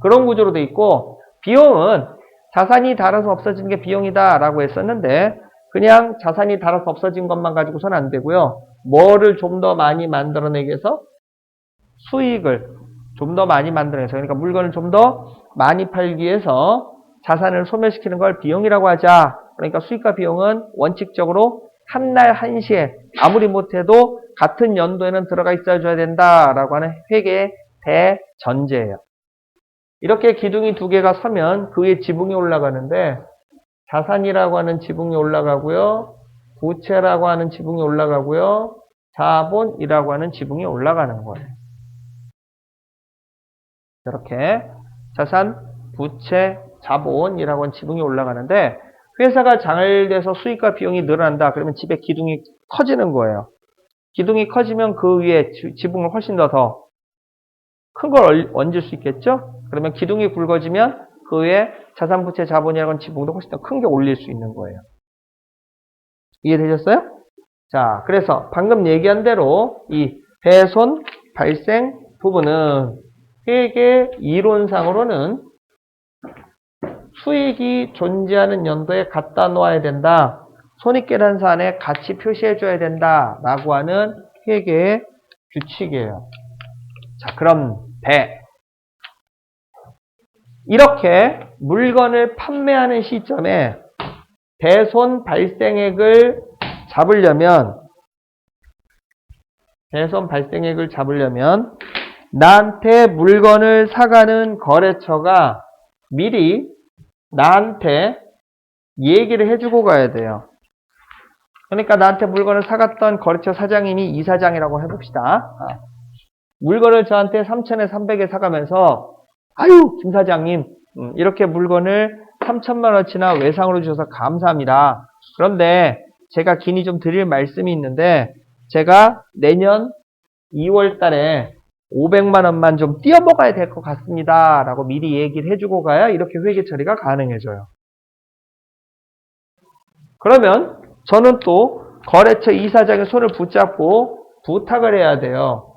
그런 구조로 돼 있고, 비용은 자산이 닳아서 없어지는 게 비용이다 라고 했었는데, 그냥 자산이 닳아서 없어진 것만 가지고서는 안 되고요. 뭐를 좀 더 많이 만들어내기 위해서 수익을 좀 더 많이 만들어내서, 그러니까 물건을 좀 더 많이 팔기 위해서 자산을 소멸시키는 걸 비용이라고 하자. 그러니까 수익과 비용은 원칙적으로 한날 한시에 아무리 못해도 같은 연도에는 들어가 있어줘야 된다라고 하는 회계의 대전제예요. 이렇게 기둥이 두 개가 서면 그 위에 지붕이 올라가는데, 자산이라고 하는 지붕이 올라가고요. 부채라고 하는 지붕이 올라가고요. 자본이라고 하는 지붕이 올라가는 거예요. 이렇게 자산, 부채, 자본이라고 하는 지붕이 올라가는데, 회사가 잘 돼서 수익과 비용이 늘어난다. 그러면 집에 기둥이 커지는 거예요. 기둥이 커지면 그 위에 지붕을 훨씬 더 큰 걸 얹을 수 있겠죠? 그러면 기둥이 굵어지면 그 위에 자산, 부채, 자본이라고 하는 지붕도 훨씬 더 큰 게 올릴 수 있는 거예요. 이해되셨어요? 자, 그래서 방금 얘기한 대로 이 배손 발생 부분은 회계 이론상으로는 수익이 존재하는 연도에 갖다 놓아야 된다. 손익계산서안에 같이 표시해줘야 된다. 라고 하는 회계의 규칙이에요. 자, 그럼 이렇게 물건을 판매하는 시점에 배손 발생액을 잡으려면 나한테 물건을 사가는 거래처가 미리 나한테 얘기를 해주고 가야 돼요. 그러니까 나한테 물건을 사갔던 거래처 사장님이 이사장이라고 해봅시다. 물건을 저한테 3,000에 300에 사가면서 아유 김 사장님 이렇게 물건을 3,000만 원치나 외상으로 주셔서 감사합니다. 그런데 제가 긴히 좀 드릴 말씀이 있는데 제가 내년 2월 달에 500만 원만 좀 띄어 먹어야 될 것 같습니다. 라고 미리 얘기를 해주고 가야 이렇게 회계 처리가 가능해져요. 그러면 저는 또 거래처 이사장의 손을 붙잡고 부탁을 해야 돼요.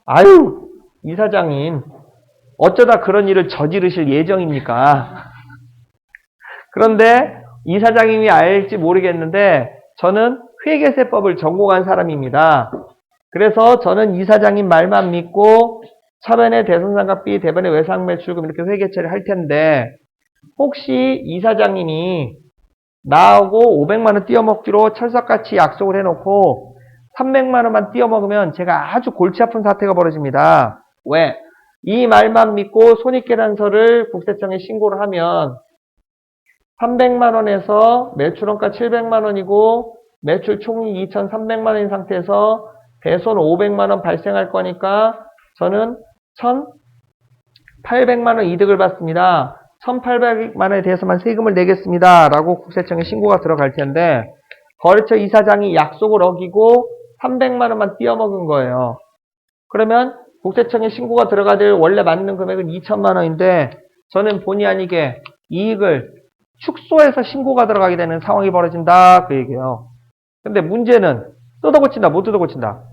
아유, 이사장님, 어쩌다 그런 일을 저지르실 예정입니까? 그런데 이사장님이 알지 모르겠는데 저는 회계세법을 전공한 사람입니다. 그래서 저는 이사장님 말만 믿고 차변의 대손상각비, 대변의 외상매출금 이렇게 회계 처리할 텐데 혹시 이사장님이 나하고 500만 원 띄어먹기로 철석같이 약속을 해놓고 300만 원만 띄어먹으면 제가 아주 골치 아픈 사태가 벌어집니다. 왜? 이 말만 믿고 손익계산서를 국세청에 신고를 하면 300만 원에서 매출원가 700만 원이고 매출 총이 2,300만 원인 상태에서 배손 500만 원 발생할 거니까 저는 1,800만 원 이득을 받습니다. 1,800만 원에 대해서만 세금을 내겠습니다. 라고 국세청에 신고가 들어갈 텐데 거래처 이사장이 약속을 어기고 300만 원만 띄어먹은 거예요. 그러면 국세청에 신고가 들어가야 원래 맞는 금액은 2,000만 원인데 저는 본의 아니게 이익을 축소해서 신고가 들어가게 되는 상황이 벌어진다. 그 얘기예요. 근데 문제는 뜯어고친다, 못 뜯어고친다.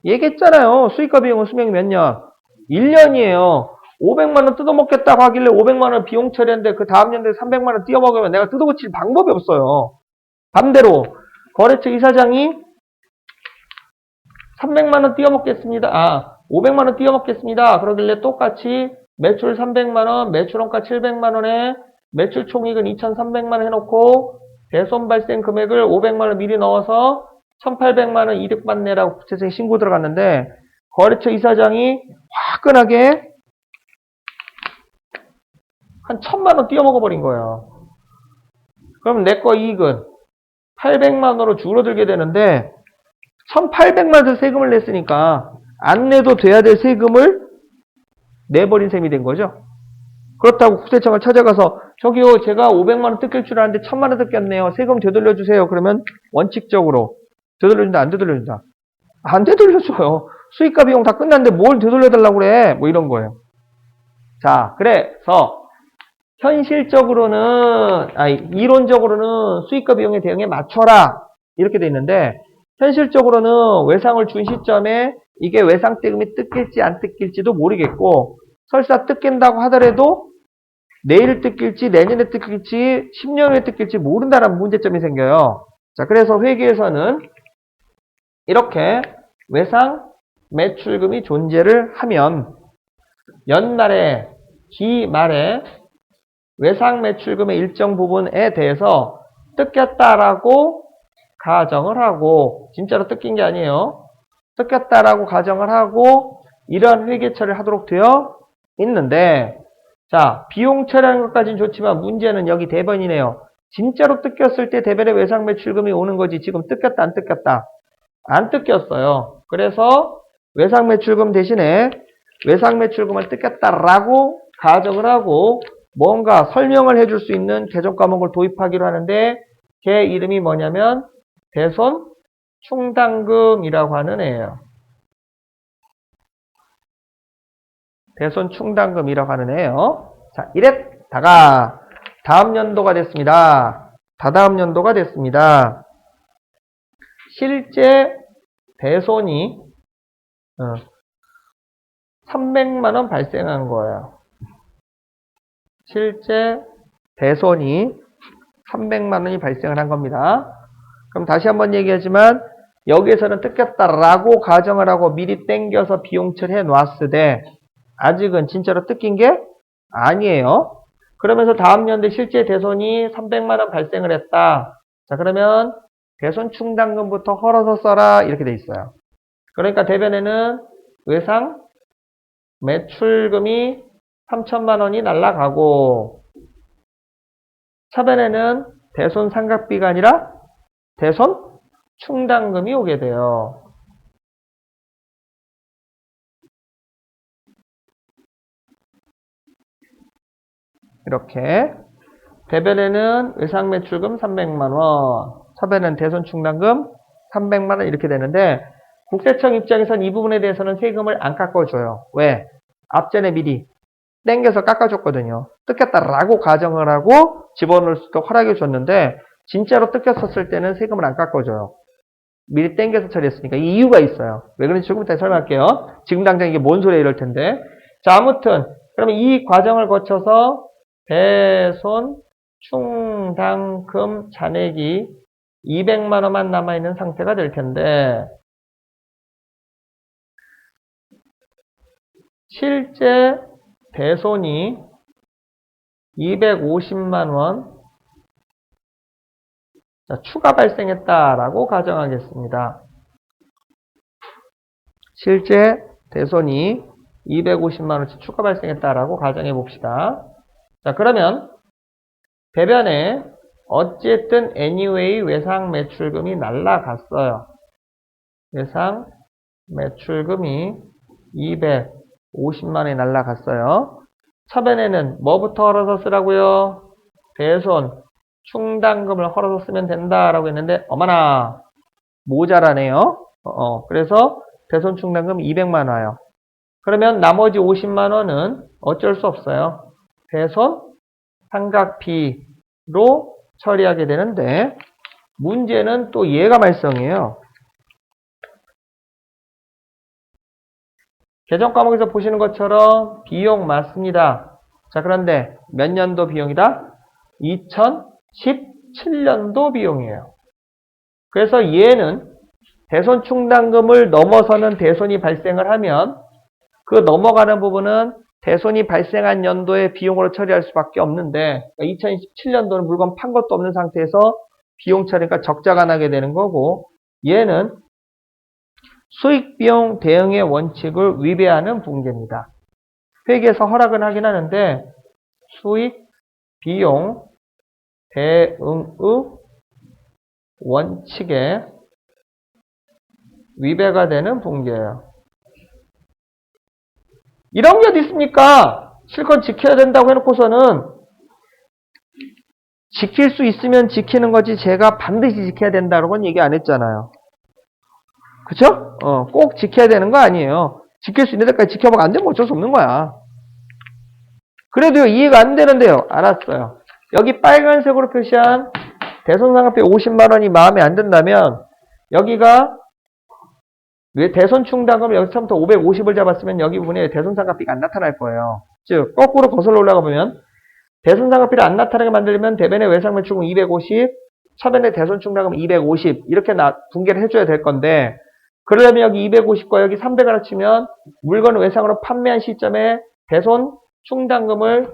얘기했잖아요. 수익과 비용은 수명이 몇 년? 1년이에요. 500만 원 뜯어먹겠다고 하길래 500만 원 비용 처리했는데 그 다음 년도에 300만 원 띄어먹으면 내가 뜯어고칠 방법이 없어요. 반대로 거래처 이사장이 300만 원 띄어먹겠습니다. 500만 원 띄어먹겠습니다. 그러길래 똑같이 매출 300만 원, 매출원가 700만 원에 매출 총익은 2,300만 원 해놓고 배손 발생 금액을 500만 원 미리 넣어서 1,800만 원 이득 받네라고 국세청에 신고 들어갔는데 거래처 이사장이 화끈하게 한 1,000만 원 띄어먹어 버린 거예요. 그럼 내 거 이익은 800만 원으로 줄어들게 되는데 1,800만 원 세금을 냈으니까 안 내도 돼야 될 세금을 내버린 셈이 된 거죠. 그렇다고 국세청을 찾아가서 저기요 제가 500만 원 뜯길 줄 알았는데 1,000만 원 뜯겼네요. 세금 되돌려 주세요. 그러면 원칙적으로 되돌려준다 안 되돌려준다? 안 되돌려줘요. 수익과 비용 다 끝났는데 뭘 되돌려달라고 그래. 뭐 이런 거예요. 자, 그래서 현실적으로는 이론적으로는 수익과 비용의 대응에 맞춰라. 이렇게 돼 있는데 현실적으로는 외상을 준 시점에 이게 외상 대금이 뜯길지 안 뜯길지도 모르겠고 설사 뜯긴다고 하더라도 내일 뜯길지 내년에 뜯길지 10년 후에 뜯길지 모른다는 문제점이 생겨요. 자, 그래서 회계에서는 이렇게 외상 매출금이 존재를 하면 연말에 기말에 외상 매출금의 일정 부분에 대해서 뜯겼다라고 가정을 하고 진짜로 뜯긴 게 아니에요. 뜯겼다라고 가정을 하고 이런 회계 처리를 하도록 되어 있는데 자, 비용 처리하는 것까지는 좋지만 문제는 여기 대변이네요. 진짜로 뜯겼을 때 대변의 외상 매출금이 오는 거지 지금 뜯겼다 안 뜯겼다? 안 뜯겼어요. 그래서 외상 매출금 대신에 외상 매출금을 뜯겼다라고 가정을 하고 뭔가 설명을 해줄 수 있는 개정 과목을 도입하기로 하는데 걔 이름이 뭐냐면 대손 충당금이라고 하는 애예요. 대손 충당금이라고 하는 애예요. 자, 이랬다가 다음 연도가 됐습니다. 다다음 연도가 됐습니다. 실제 대손이 300만 원 발생한 거예요. 실제 대손이 300만 원이 발생을 한 겁니다. 그럼 다시 한번 얘기하지만 여기에서는 뜯겼다라고 가정을 하고 미리 땡겨서 비용 처리해 놨으되 아직은 진짜로 뜯긴 게 아니에요. 그러면서 다음 연도에 실제 대손이 300만 원 발생을 했다. 자, 그러면 대손 충당금부터 헐어서 써라 이렇게 돼 있어요. 그러니까 대변에는 외상 매출금이 3천만 원이 날라가고 차변에는 대손 상각비가 아니라 대손 충당금이 오게 돼요. 이렇게 대변에는 외상 매출금 300만 원, 차변에는 대손 충당금 300만 원 이렇게 되는데 국세청 입장에서는 이 부분에 대해서는 세금을 안 깎아줘요. 왜? 앞전에 미리 땡겨서 깎아줬거든요. 뜯겼다라고 가정을 하고 집어넣을 수 있도록 허락해 줬는데 진짜로 뜯겼었을 때는 세금을 안 깎아줘요. 미리 땡겨서 처리했으니까 이 이유가 있어요. 왜 그런지 조금 이따 설명할게요. 지금 당장 이게 뭔 소리야 이럴 텐데. 자, 아무튼 그러면 이 과정을 거쳐서 대손 충당금 잔액이 200만 원만 남아있는 상태가 될 텐데 실제 대손이 250만 원 추가 발생했다라고 가정하겠습니다. 실제 대손이 250만 원치 추가 발생했다라고 가정해 봅시다. 자, 그러면 대변에 어쨌든 anyway 외상 매출금이 날라갔어요. 외상 매출금이 250만 원이 날라갔어요. 차변에는 뭐부터 헐어서 쓰라고요? 대손 충당금을 헐어서 쓰면 된다라고 했는데 어머나 모자라네요. 그래서 대손 충당금 200만 와요. 그러면 나머지 50만 원은 어쩔 수 없어요. 대손 상각비로 처리하게 되는데 문제는 또 얘가 말썽이에요. 개정 과목에서 보시는 것처럼 비용 맞습니다. 자, 그런데 몇 년도 비용이다? 2017년도 비용이에요. 그래서 얘는 대손 충당금을 넘어서는 대손이 발생을 하면 그 넘어가는 부분은 대손이 발생한 연도의 비용으로 처리할 수밖에 없는데 2017년도는 물건 판 것도 없는 상태에서 비용 처리가 적자가 나게 되는 거고 얘는 수익비용 대응의 원칙을 위배하는 붕괴입니다. 회계에서 허락은 하긴 하는데 수익비용 대응의 원칙에 위배가 되는 붕괴예요. 이런 게 어디 있습니까? 실컷 지켜야 된다고 해놓고서는 지킬 수 있으면 지키는 거지 제가 반드시 지켜야 된다고는 얘기 안 했잖아요. 그쵸? 꼭 지켜야 되는 거 아니에요. 지킬 수 있는 데까지 지켜보고 안 되면 어쩔 수 없는 거야. 그래도요, 이해가 안 되는데요. 알았어요. 여기 빨간색으로 표시한 대손상가비 50만 원이 마음에 안 든다면 여기가 왜 대손충당금을 여기서부터 550을 잡았으면 여기 부분에 대손상가비가 안 나타날 거예요. 즉 거꾸로 거슬러 올라가 보면 대손상가비를 안 나타나게 만들면 대변의 외상매출금 250, 차변의 대손충당금 250 이렇게 분개를 해줘야 될 건데 그러려면 여기 250과 여기 300을 합치면 물건을 외상으로 판매한 시점에 대손충당금을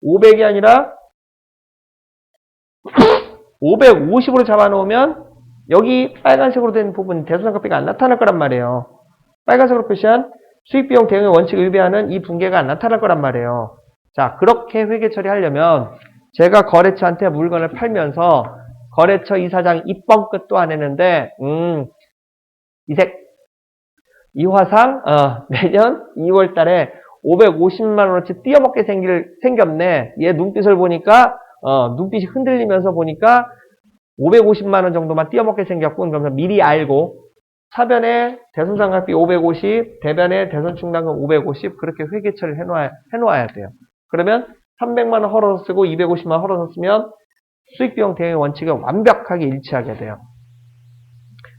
500이 아니라 550으로 잡아놓으면 여기 빨간색으로 된 부분 대손상가비가 안 나타날 거란 말이에요. 빨간색으로 표시한 수익비용 대응의 원칙을 위배하는 이 분계가 안 나타날 거란 말이에요. 자, 그렇게 회계 처리하려면 제가 거래처한테 물건을 팔면서 거래처 이사장 입번 끝도 안 했는데 이 화상 내년 2월 달에 550만 원어치 띄어먹게 생겼네. 얘 눈빛을 보니까 눈빛이 흔들리면서 보니까 550만 원 정도만 띄어먹게 생겼군. 그러면서 미리 알고 차변에 대손상가비 550, 대변에 대손충당금 550 그렇게 회계 처리를 해놓아야 돼요. 그러면 300만 원 헐어서 쓰고 250만 원 헐어서 쓰면 수익비용 대응의 원칙을 완벽하게 일치하게 돼요.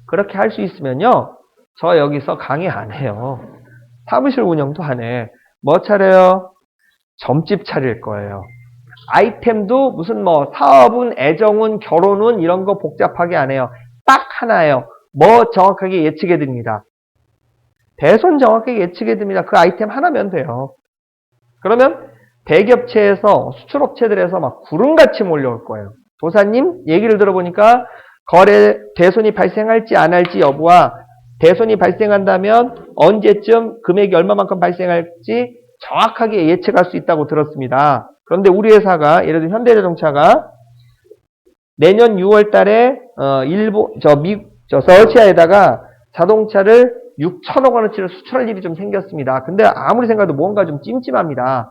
그렇게 할 수 있으면요. 저 여기서 강의 안 해요. 사무실 운영도 안 해. 뭐 차려요? 점집 차릴 거예요. 아이템도 무슨 뭐 사업은, 애정은, 결혼은 이런 거 복잡하게 안 해요. 딱 하나예요. 뭐 정확하게 예측해 드립니다. 대손 정확하게 예측해 드립니다. 그 아이템 하나면 돼요. 그러면 대기업체에서 수출업체들에서 막 구름같이 몰려올 거예요. 도사님 얘기를 들어보니까 거래 대손이 발생할지 안 할지 여부와 대손이 발생한다면 언제쯤 금액이 얼마만큼 발생할지 정확하게 예측할 수 있다고 들었습니다. 그런데 우리 회사가 예를 들어 현대자동차가 내년 6월 달에 러시아에다가 자동차를 6천억 원어치를 수출할 일이 좀 생겼습니다. 근데 아무리 생각해도 뭔가 좀 찜찜합니다.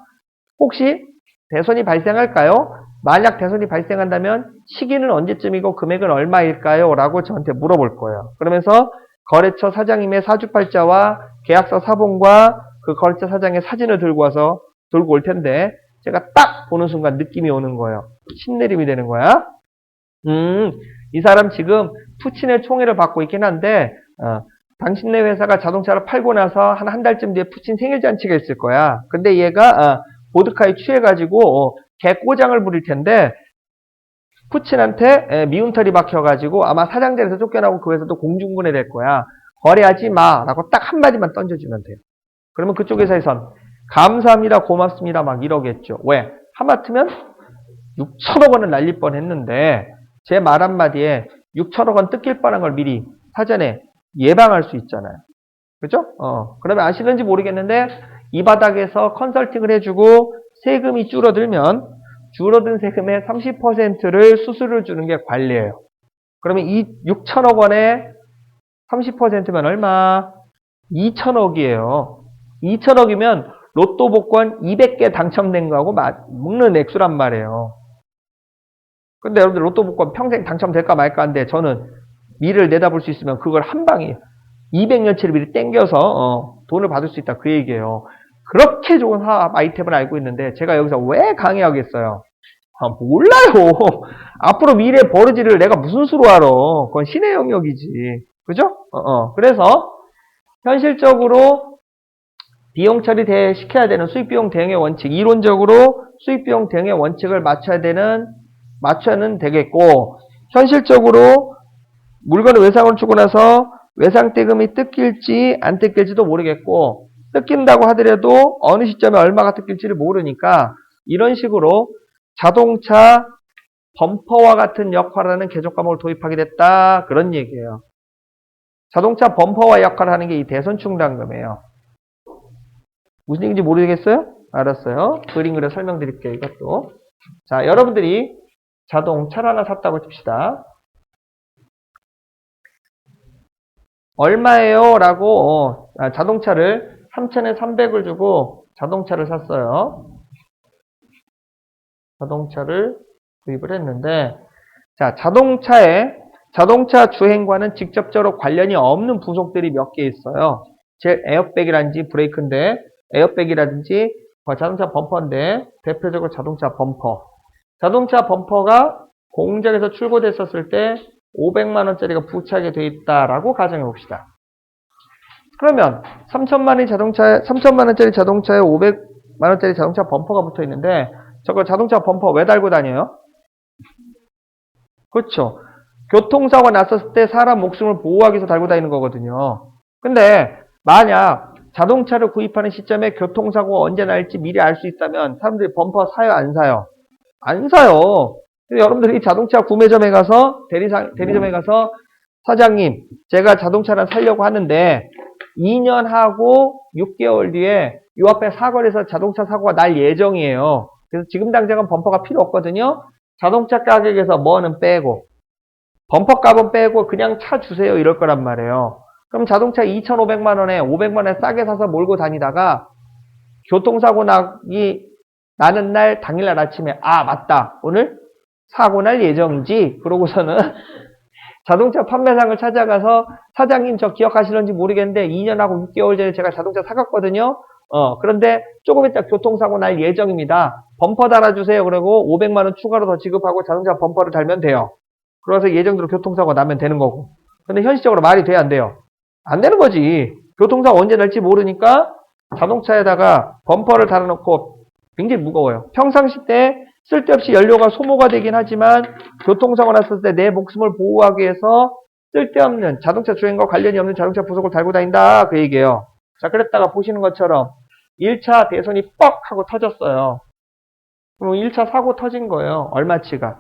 혹시 대손이 발생할까요? 만약 대손이 발생한다면 시기는 언제쯤이고 금액은 얼마일까요? 라고 저한테 물어볼 거예요. 그러면서 거래처 사장님의 사주팔자와 계약서 사본과 그 거래처 사장의 사진을 들고 올 텐데 제가 딱 보는 순간 느낌이 오는 거예요. 신내림이 되는 거야. 이 사람 지금 푸친의 총애를 받고 있긴 한데 당신네 회사가 자동차를 팔고 나서 한 달쯤 뒤에 푸친 생일잔치가 있을 거야. 근데 얘가 보드카에 취해가지고 개꼬장을 부릴 텐데 푸친한테 미운털이 박혀가지고 아마 사장 자리에서 쫓겨나고 그 회사도 공중분해될 거야. 거래하지 마 라고 딱 한마디만 던져주면 돼요. 그러면 그쪽 회사에선 감사합니다 고맙습니다 막 이러겠죠. 왜? 하마터면 6천억 원을 날릴 뻔했는데 제 말 한마디에 6천억 원 뜯길 뻔한 걸 미리 사전에 예방할 수 있잖아요. 그죠? 그러면 아시는지 모르겠는데 이 바닥에서 컨설팅을 해주고 세금이 줄어들면 줄어든 세금의 30%를 수수료를 주는 게 관리예요. 그러면 이 6천억 원에 30%면 얼마? 2천억이에요. 2천억이면 로또 복권 200개 당첨된 거하고 먹는 액수란 말이에요. 근데 여러분들 로또 복권 평생 당첨될까 말까 한데 저는 미래를 내다볼 수 있으면 그걸 한 방에 200년치를 미리 땡겨서 돈을 받을 수 있다 그 얘기예요. 그렇게 좋은 사업 아이템을 알고 있는데 제가 여기서 왜 강의하겠어요? 몰라요. 앞으로 미래 벌어질 일 내가 무슨 수로 알아. 그건 신의 영역이지. 그죠? 그래서 현실적으로 비용 처리 시켜야 되는 수익비용 대응의 원칙, 이론적으로 수익비용 대응의 원칙을 맞춰는 되겠고, 현실적으로 물건을 외상으로 주고 나서 외상대금이 뜯길지 안 뜯길지도 모르겠고, 뜯긴다고 하더라도 어느 시점에 얼마가 뜯길지를 모르니까 이런 식으로 자동차 범퍼와 같은 역할을 하는 개조 과목을 도입하게 됐다. 그런 얘기예요. 자동차 범퍼와 역할을 하는 게 이 대손충당금이에요. 무슨 얘기인지 모르겠어요? 알았어요. 그림 그려 설명드릴게요. 이것도. 자, 여러분들이 자동차를 하나 샀다고 칩시다. 얼마예요? 라고 자동차를 3,300을 주고 자동차를 샀어요. 자동차를 구입을 했는데 자, 자동차 주행과는 직접적으로 관련이 없는 부속들이 몇 개 있어요. 제 에어백이라든지 브레이크인데 에어백이라든지 자동차 범퍼인데 대표적으로 자동차 범퍼. 자동차 범퍼가 공장에서 출고됐었을 때 500만 원짜리가 부착이 돼 있다라고 가정해 봅시다. 그러면 3천만 원짜리 자동차에 500만 원짜리 자동차 범퍼가 붙어 있는데 저거 자동차 범퍼 왜 달고 다녀요? 그렇죠. 교통사고가 났었을 때 사람 목숨을 보호하기 위해서 달고 다니는 거거든요. 근데 만약 자동차를 구입하는 시점에 교통사고가 언제 날지 미리 알 수 있다면 사람들이 범퍼 사요, 안 사요? 안 사요. 여러분들이 자동차 구매점에 가서 대리점에 가서 사장님, 제가 자동차를 사려고 하는데 2년 하고 6개월 뒤에 요 앞에 사거리에서 자동차 사고가 날 예정이에요. 그래서 지금 당장은 범퍼가 필요 없거든요. 자동차 가격에서 뭐는 빼고 범퍼 값은 빼고 그냥 차 주세요 이럴 거란 말이에요. 그럼 자동차 2,500만 원에 500만 원에 싸게 사서 몰고 다니다가 교통사고 나는 날 당일날 아침에 아 맞다 오늘 사고 날 예정이지 그러고서는 자동차 판매상을 찾아가서 사장님 저 기억하시는지 모르겠는데 2년하고 6개월 전에 제가 자동차 사갔거든요. 그런데 조금 이따 교통사고 날 예정입니다. 범퍼 달아주세요. 그리고 500만 원 추가로 더 지급하고 자동차 범퍼를 달면 돼요. 그래서 예정대로 교통사고 나면 되는 거고. 근데 현실적으로 말이 돼야 안 돼요? 안 되는 거지. 교통사고 언제 날지 모르니까 자동차에다가 범퍼를 달아놓고 굉장히 무거워요. 평상시 때 쓸데없이 연료가 소모가 되긴 하지만 교통사고 났을 때 내 목숨을 보호하기 위해서 쓸데없는 자동차 주행과 관련이 없는 자동차 부속을 달고 다닌다 그 얘기예요. 자 그랬다가 보시는 것처럼 1차 대손이 뻑 하고 터졌어요. 그럼 1차 사고 터진 거예요. 얼마치가?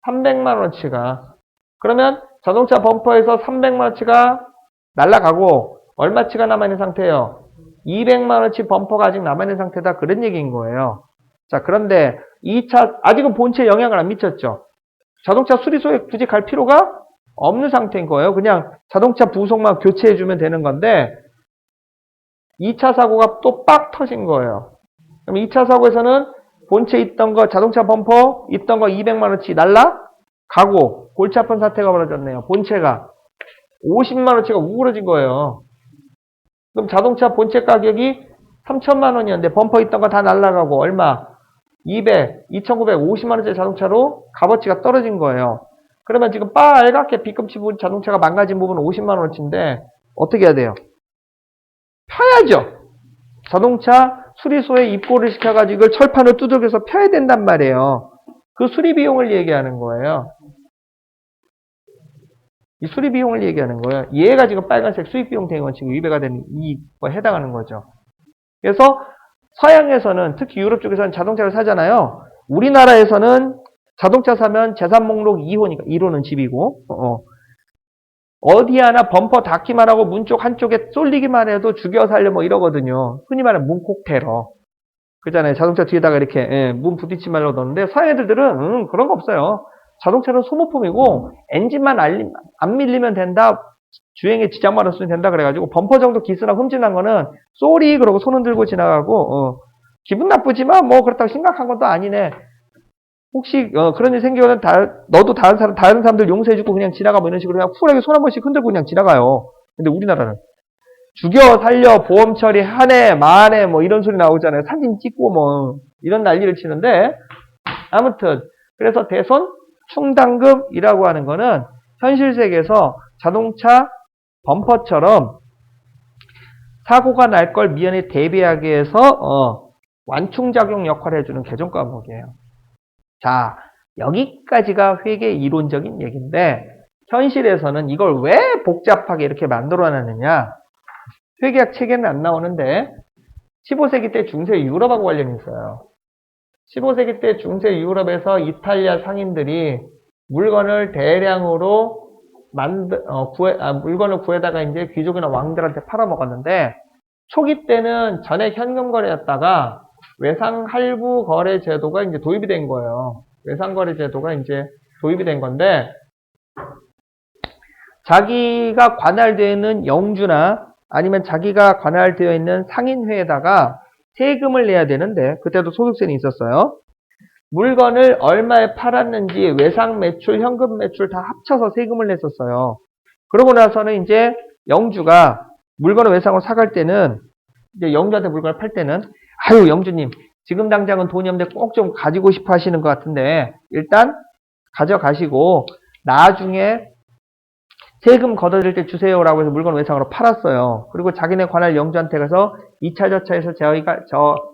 300만 원치가. 그러면 자동차 범퍼에서 300만 원치가 날아가고 얼마치가 남아있는 상태예요? 200만 원치 범퍼가 아직 남아있는 상태다 그런 얘기인 거예요. 자 그런데 2차 아직은 본체에 영향을 안 미쳤죠. 자동차 수리소에 굳이 갈 필요가 없는 상태인 거예요. 그냥 자동차 부속만 교체해주면 되는 건데 2차 사고가 또 빡 터진 거예요. 그럼 2차 사고에서는 본체에 있던 거 자동차 범퍼 있던 거 200만 원치 날라가고 골치 아픈 사태가 벌어졌네요. 본체가 50만 원치가 우그러진 거예요. 그럼 자동차 본체 가격이 3천만 원이었는데 범퍼 있던 거 다 날라가고 얼마? 2,950만 원짜리 자동차로 값어치가 떨어진 거예요. 그러면 지금 빨갛게 B급치 자동차가 망가진 부분은 50만 원어치인데 어떻게 해야 돼요? 펴야죠. 자동차 수리소에 입고를 시켜가지고 이걸 철판을 두들겨서 펴야 된단 말이에요. 그 수리 비용을 얘기하는 거예요. 이 수리 비용을 얘기하는 거예요. 얘가 지금 빨간색 수익 비용 대응 원칙에 위배가 되는 이거에 해당하는 거죠. 그래서 서양에서는 특히 유럽 쪽에서는 자동차를 사잖아요. 우리나라에서는 자동차 사면 재산 목록 2호니까 1호는 집이고 어디 하나 범퍼 닫기만 하고 문 쪽 한쪽에 쏠리기만 해도 죽여 살려 뭐 이러거든요. 흔히 말하는 문콕 테러. 그잖아요. 자동차 뒤에다가 이렇게 문 부딪히지 말라고 넣는데 서양 애들은 그런 거 없어요. 자동차는 소모품이고 엔진만 안 밀리면 된다. 주행에 지장만 없으면 된다 그래가지고 범퍼 정도 기스나 흠집난 거는 쏘리 그러고 손은 들고 지나가고 기분 나쁘지만 뭐 그렇다고 심각한 것도 아니네. 혹시 그런 일 생기면 너도 다른 사람들 용서해주고 그냥 지나가 뭐 이런 식으로 그냥 쿨하게 손 한 번씩 흔들고 그냥 지나가요. 근데 우리나라는 죽여 살려 보험 처리 한 해 만에 뭐 이런 소리 나오잖아요. 사진 찍고 뭐 이런 난리를 치는데 아무튼 그래서 대손 충당금이라고 하는 거는 현실 세계에서 자동차 범퍼처럼 사고가 날 걸 미연에 대비하기 위해서 완충작용 역할을 해주는 개정 과목이에요. 자, 여기까지가 회계 이론적인 얘기인데 현실에서는 이걸 왜 복잡하게 이렇게 만들어놨느냐? 회계학 책에는 안 나오는데 15세기 때 중세 유럽하고 관련이 있어요. 15세기 때 중세 유럽에서 이탈리아 상인들이 물건을 대량으로 물건을 구해다가 이제 귀족이나 왕들한테 팔아먹었는데 초기 때는 전액 현금 거래였다가 외상 할부 거래 제도가 이제 도입이 된 거예요. 외상 거래 제도가 이제 도입이 된 건데 자기가 관할되어 있는 영주나 아니면 자기가 관할되어 있는 상인회에다가 세금을 내야 되는데 그때도 소득세는 있었어요. 물건을 얼마에 팔았는지 외상 매출, 현금 매출 다 합쳐서 세금을 냈었어요. 그러고 나서는 이제 영주가 물건을 외상으로 사갈 때는 이제 영주한테 물건을 팔 때는 아유 영주님 지금 당장은 돈이 없는데 꼭 좀 가지고 싶어 하시는 것 같은데 일단 가져가시고 나중에 세금 걷어들일 때 주세요라고 해서 물건 외상으로 팔았어요. 그리고 자기네 관할 영주한테 가서 2차 저차에서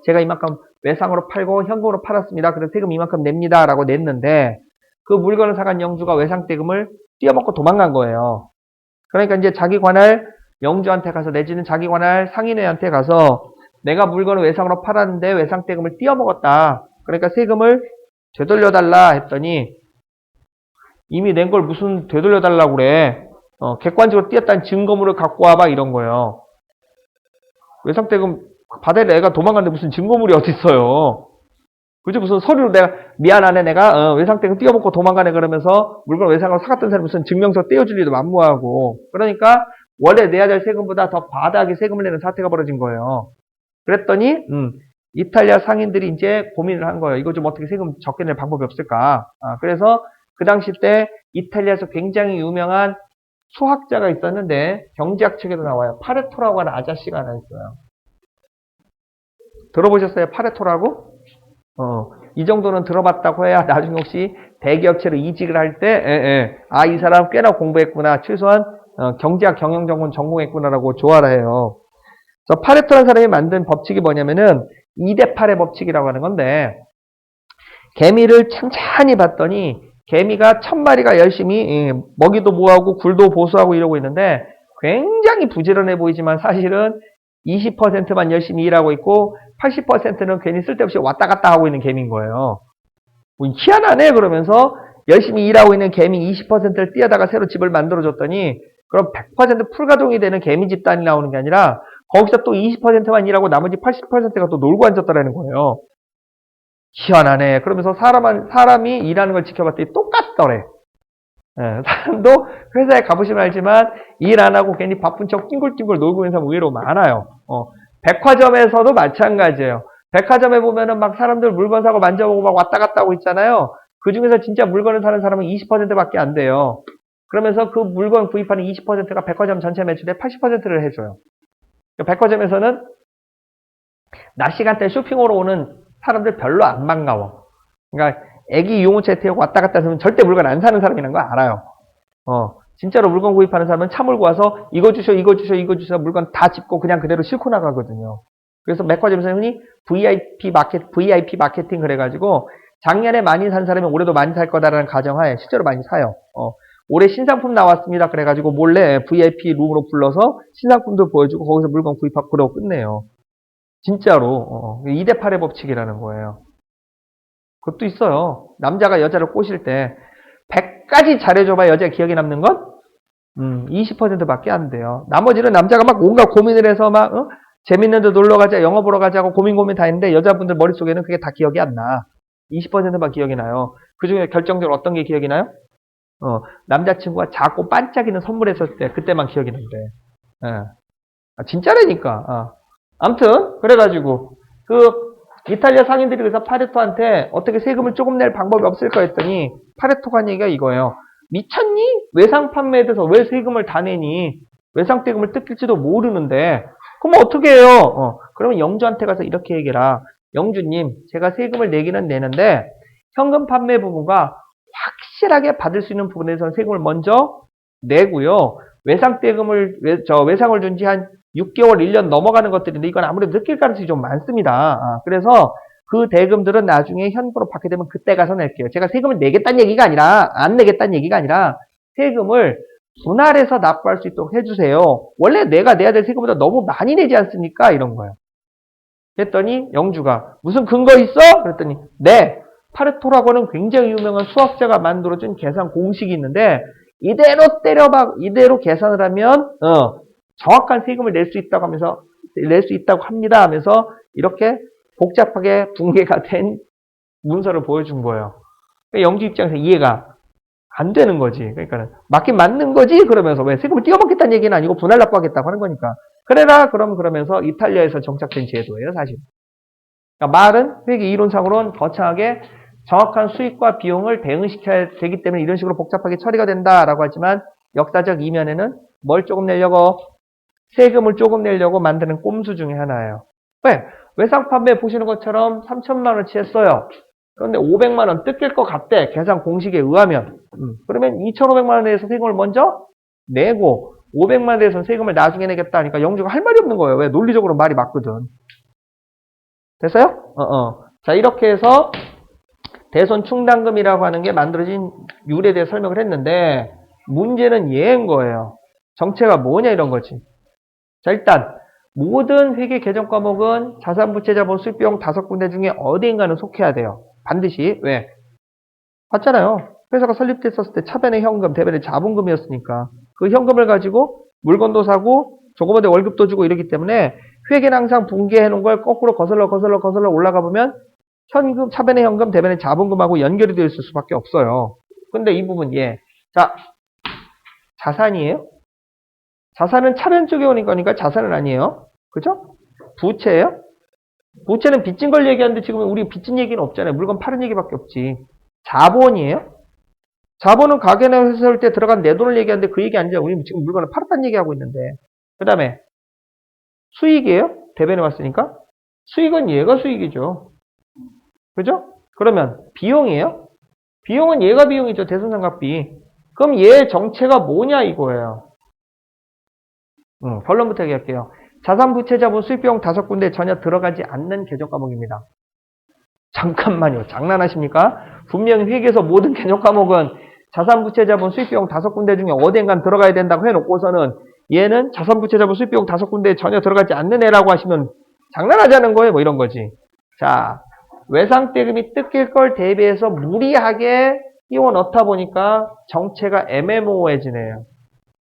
제가 이만큼 외상으로 팔고 현금으로 팔았습니다. 그래서 세금 이만큼 냅니다. 라고 냈는데 그 물건을 사간 영주가 외상대금을 띄어먹고 도망간 거예요. 그러니까 이제 자기 관할 영주한테 가서 내지는 자기 관할 상인회한테 가서 내가 물건을 외상으로 팔았는데 외상대금을 띄어먹었다. 그러니까 세금을 되돌려달라 했더니 이미 낸 걸 무슨 되돌려달라고 그래. 객관적으로 띄었다는 증거물을 갖고 와봐 이런 거예요. 외상대금 받을 애가 도망갔는데 무슨 증거물이 어디 있어요. 그죠? 무슨 서류로 내가 미안하네 내가 외상대금 띄어먹고 도망가네 그러면서 물건 외상으로 사갔던 사람이 무슨 증명서 떼어줄 리도 만무하고 그러니까 원래 내야 될 세금보다 더 과다하게 세금을 내는 사태가 벌어진 거예요. 그랬더니 이탈리아 상인들이 이제 고민을 한 거예요. 이거 좀 어떻게 세금 적게 낼 방법이 없을까? 그래서 그 당시 때 이탈리아에서 굉장히 유명한 수학자가 있었는데 경제학 책에도 나와요. 파레토라고 하는 아저씨가 하나 있어요. 들어보셨어요? 파레토라고? 이 정도는 들어봤다고 해야 나중에 혹시 대기업체로 이직을 할 때, 이 사람 꽤나 공부했구나. 최소한 경제학 경영전공 전공했구나라고 조화를 해요. 그래서 파레토라는 사람이 만든 법칙이 뭐냐면은 2대8의 법칙이라고 하는 건데 개미를 찬찬히 봤더니 개미가 1000마리가 열심히 먹이도 모아오고 굴도 보수하고 이러고 있는데 굉장히 부지런해 보이지만 사실은 20%만 열심히 일하고 있고 80%는 괜히 쓸데없이 왔다 갔다 하고 있는 개미인 거예요. 뭐 희한하네 그러면서 열심히 일하고 있는 개미 20%를 띄어다가 새로 집을 만들어줬더니 그럼 100% 풀가동이 되는 개미 집단이 나오는 게 아니라 거기서 또 20%만 일하고 나머지 80%가 또 놀고 앉았다라는 거예요. 희한하네. 그러면서 사람이 일하는 걸 지켜봤더니 똑같더래. 사람도 회사에 가보시면 알지만 일 안 하고 괜히 바쁜 척 낑글낑글 놀고 있는 사람 의외로 많아요. 백화점에서도 마찬가지예요. 백화점에 보면은 막 사람들 물건 사고 만져보고 막 왔다 갔다 하고 있잖아요. 그 중에서 진짜 물건을 사는 사람은 20%밖에 안 돼요. 그러면서 그 물건 구입하는 20%가 백화점 전체 매출의 80%를 해줘요. 백화점에서는 낮 시간대 쇼핑하러 오는 사람들 별로 안 반가워. 그러니까 애기 유모차에 태우고 왔다 갔다 하면 절대 물건 안 사는 사람이라는 거 알아요. 진짜로 물건 구입하는 사람은 차 몰고 와서 이거 주셔 물건 다 짚고 그냥 그대로 싣고 나가거든요. 그래서 백화점에서 흔히 VIP 마케팅 그래가지고 작년에 많이 산 사람이 올해도 많이 살 거다라는 가정하에 실제로 많이 사요. 올해 신상품 나왔습니다. 그래가지고 몰래 VIP 룸으로 불러서 신상품도 보여주고 거기서 물건 구입하고 그러고 끝내요. 진짜로 2대8의 법칙이라는 거예요. 그것도 있어요. 남자가 여자를 꼬실 때 100가지 잘해줘봐야 여자가 기억에 남는 건 20%밖에 안 돼요. 나머지는 남자가 막 온갖 고민을 해서 막 재밌는 데 놀러 가자, 영화 보러 가자고 고민 다 했는데 여자분들 머릿속에는 그게 다 기억이 안 나. 20%만 기억이 나요. 그 중에 결정적으로 어떤 게 기억이 나요? 남자친구가 작고 반짝이는 선물했을 때 그때만 기억이 난대. 진짜라니까. 아무튼 그래가지고 그 이탈리아 상인들이 그래서 파레토한테 어떻게 세금을 조금 낼 방법이 없을까 했더니 파레토가 한 얘기가 이거예요. 미쳤니? 외상 판매에 대해서 왜 세금을 다 내니? 외상 세금을 뜯길지도 모르는데 그럼 어떻게 해요? 그러면 영주한테 가서 이렇게 얘기해라. 영주님, 제가 세금을 내기는 내는데 현금 판매 부분과 확실하게 받을 수 있는 부분에서는 세금을 먼저 내고요. 외상 외상을 준 지 한 6개월, 1년 넘어가는 것들인데 이건 아무래도 느낄 가능성이 좀 많습니다. 그래서 그 대금들은 나중에 현금으로 받게 되면 그때 가서 낼게요. 제가 세금을 내겠다는 얘기가 아니라 안 내겠다는 얘기가 아니라 세금을 분할해서 납부할 수 있도록 해주세요. 원래 내가 내야 될 세금보다 너무 많이 내지 않습니까? 이런 거예요. 그랬더니 영주가 무슨 근거 있어? 그랬더니 네. 파레토라고는 굉장히 유명한 수학자가 만들어준 계산 공식이 있는데 이대로 계산을 하면 정확한 세금을 낼 수 있다고 하면서 낼 수 있다고 합니다 하면서 이렇게 복잡하게 붕괴가 된 문서를 보여준 거예요. 그러니까 영주 입장에서 이해가 안 되는 거지. 그러니까 맞긴 맞는 거지 그러면서 왜 세금을 띄어먹겠다는 얘기는 아니고 분할 납부하겠다고 하는 거니까 그래라 그러면서 이탈리아에서 정착된 제도예요 사실. 그러니까 말은 회계 이론상으로는 거창하게 정확한 수익과 비용을 대응시켜야 되기 때문에 이런 식으로 복잡하게 처리가 된다라고 하지만 역사적 이면에는 뭘 조금 내려고 세금을 조금 내려고 만드는 꼼수 중에 하나예요. 왜? 외상 판매 보시는 것처럼 3천만 원치 했어요. 그런데 500만 원 뜯길 것 같대. 계산 공식에 의하면. 그러면 2,500만 원에 대해서 세금을 먼저 내고 500만 원에 대해서는 세금을 나중에 내겠다 하니까 영주가 할 말이 없는 거예요. 왜? 논리적으로 말이 맞거든. 됐어요? 자, 이렇게 해서 대손 충당금이라고 하는 게 만들어진 율에 대해 설명을 했는데 문제는 얘인 거예요. 정체가 뭐냐 이런 거지. 자, 일단 모든 회계 개정 과목은 자산부채 자본 수입 비용 5군데 중에 어디인가는 속해야 돼요. 반드시. 왜? 봤잖아요. 회사가 설립됐었을 때 차변의 현금, 대변의 자본금이었으니까 그 현금을 가지고 물건도 사고 조그마한 월급도 주고 이러기 때문에 회계는 항상 분기해 놓은 걸 거꾸로 거슬러 올라가 보면 현금, 차변의 현금, 대변의 자본금하고 연결이 되어 있을 수밖에 없어요. 근데 이 부분 예. 자, 자산이에요? 자산은 차변 쪽에 오는 거니까 자산은 아니에요. 그죠? 부채예요? 부채는 빚진 걸 얘기하는데 지금 우리 빚진 얘기는 없잖아요. 물건 파는 얘기밖에 없지. 자본이에요? 자본은 가게나 회사 할 때 들어간 내 돈을 얘기하는데 그 얘기 아니죠. 우리 지금 물건을 팔았다는 얘기하고 있는데. 그 다음에 수익이에요? 대변에 왔으니까. 수익은 얘가 수익이죠. 그죠? 그러면 비용이에요? 비용은 얘가 비용이죠. 대손상각비. 그럼 얘 정체가 뭐냐 이거예요. 결론부터 얘기할게요. 자산부채 자본 수입비용 5군데 전혀 들어가지 않는 개정 과목입니다. 잠깐만요. 장난하십니까? 분명히 회계에서 모든 개정 과목은 자산부채 자본 수입비용 5군데 중에 어딘가 들어가야 된다고 해놓고서는 얘는 자산부채 자본 수입비용 5군데에 전혀 들어가지 않는 애라고 하시면 장난하자는 거예요. 뭐 이런 거지. 자, 외상대금이 뜯길 걸 대비해서 무리하게 끼워 넣다 보니까 정체가 애매모호해지네요.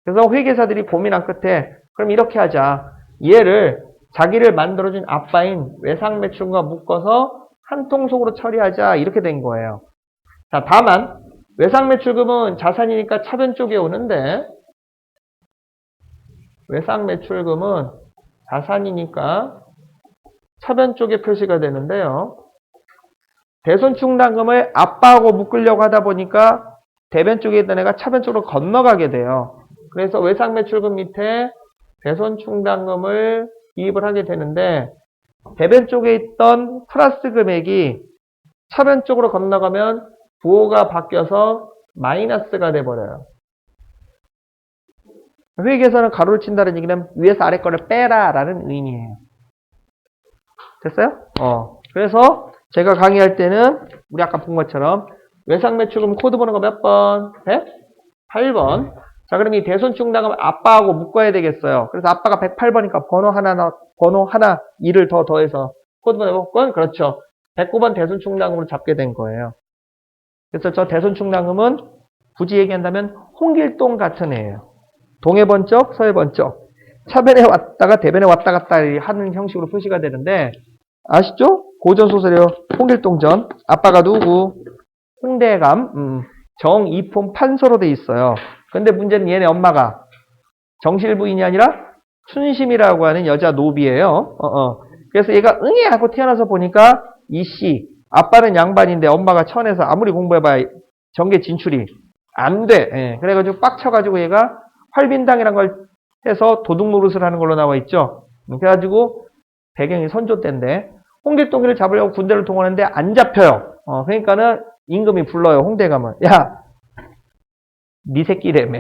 그래서 회계사들이 고민한 끝에 그럼 이렇게 하자. 얘를 자기를 만들어준 아빠인 외상매출금과 묶어서 한 통속으로 처리하자. 이렇게 된 거예요. 자, 다만 외상매출금은 자산이니까 차변 쪽에 오는데 외상매출금은 자산이니까 차변 쪽에 표시가 되는데요. 대손충당금을 아빠하고 묶으려고 하다 보니까 대변 쪽에 있던 애가 차변 쪽으로 건너가게 돼요. 그래서 외상매출금 밑에 대손충당금을 기입을 하게 되는데 대변 쪽에 있던 플러스 금액이 차변 쪽으로 건너가면 부호가 바뀌어서 마이너스가 돼버려요. 회계에서는 가로를 친다는 얘기는 위에서 아래 거를 빼라 라는 의미예요. 됐어요? 그래서 제가 강의할 때는 우리 아까 본 것처럼 외상매출금 코드 번호가 몇 번? 108번. 자, 그럼 이 대손충당금 아빠하고 묶어야 되겠어요. 그래서 아빠가 108번이니까 번호 하나 2를 더 더해서 코드 번호 몇 번? 그렇죠. 109번 대손충당금으로 잡게 된 거예요. 그래서 저 대손충당금은 굳이 얘기한다면 홍길동 같은 애예요. 동해 번쩍, 서해 번쩍. 차변에 왔다가 대변에 왔다 갔다 하는 형식으로 표시가 되는데 아시죠? 고전소설이요. 홍길동전. 아빠가 누구? 홍대감. 정이품 판서로 돼 있어요. 근데 문제는 얘네 엄마가 정실부인이 아니라 춘심이라고 하는 여자 노비예요. 그래서 얘가 응애 하고 태어나서 보니까 이씨 아빠는 양반인데 엄마가 천해서 아무리 공부해봐야 정계 진출이 안 돼. 예. 그래가지고 빡쳐가지고 얘가 활빈당이란 걸 해서 도둑 노릇을 하는 걸로 나와 있죠. 그래가지고 배경이 선조 때인데 홍길동이를 잡으려고 군대를 동원하는데 안 잡혀요. 그러니까는 임금이 불러요. 홍대감을. 야, 네 새끼라며.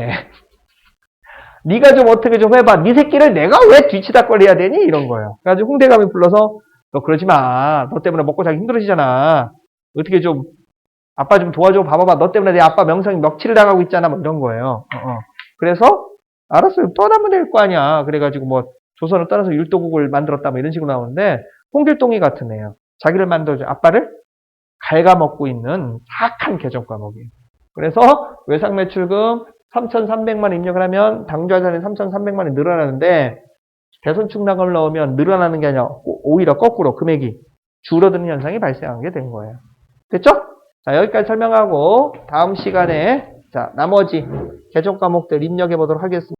네가 좀 어떻게 좀 해봐. 네 새끼를 내가 왜 뒤치다거려야 되니? 이런 거예요. 그래가지고 홍대감이 불러서 너 그러지 마. 너 때문에 먹고 살기 힘들어지잖아. 어떻게 좀 아빠 좀 도와줘. 봐봐봐. 너 때문에 내 아빠 명성이 멱치를 당하고 있잖아. 뭐 이런 거예요. 그래서 알았어요. 떠나면 될 거 아니야. 그래가지고 뭐 조선을 떠나서 율도국을 만들었다. 뭐 이런 식으로 나오는데 홍길동이 같은 애예요. 자기를 만들어줘. 아빠를 갉아먹고 있는 사악한 개정 과목이에요. 그래서 외상매출금 3,300만 입력을 하면 당좌자산이 3,300만이 늘어나는데 대손충당금을 넣으면 늘어나는 게 아니라 오히려 거꾸로 금액이 줄어드는 현상이 발생하게 된 거예요. 됐죠? 자, 여기까지 설명하고 다음 시간에 자, 나머지 개정 과목들 입력해 보도록 하겠습니다.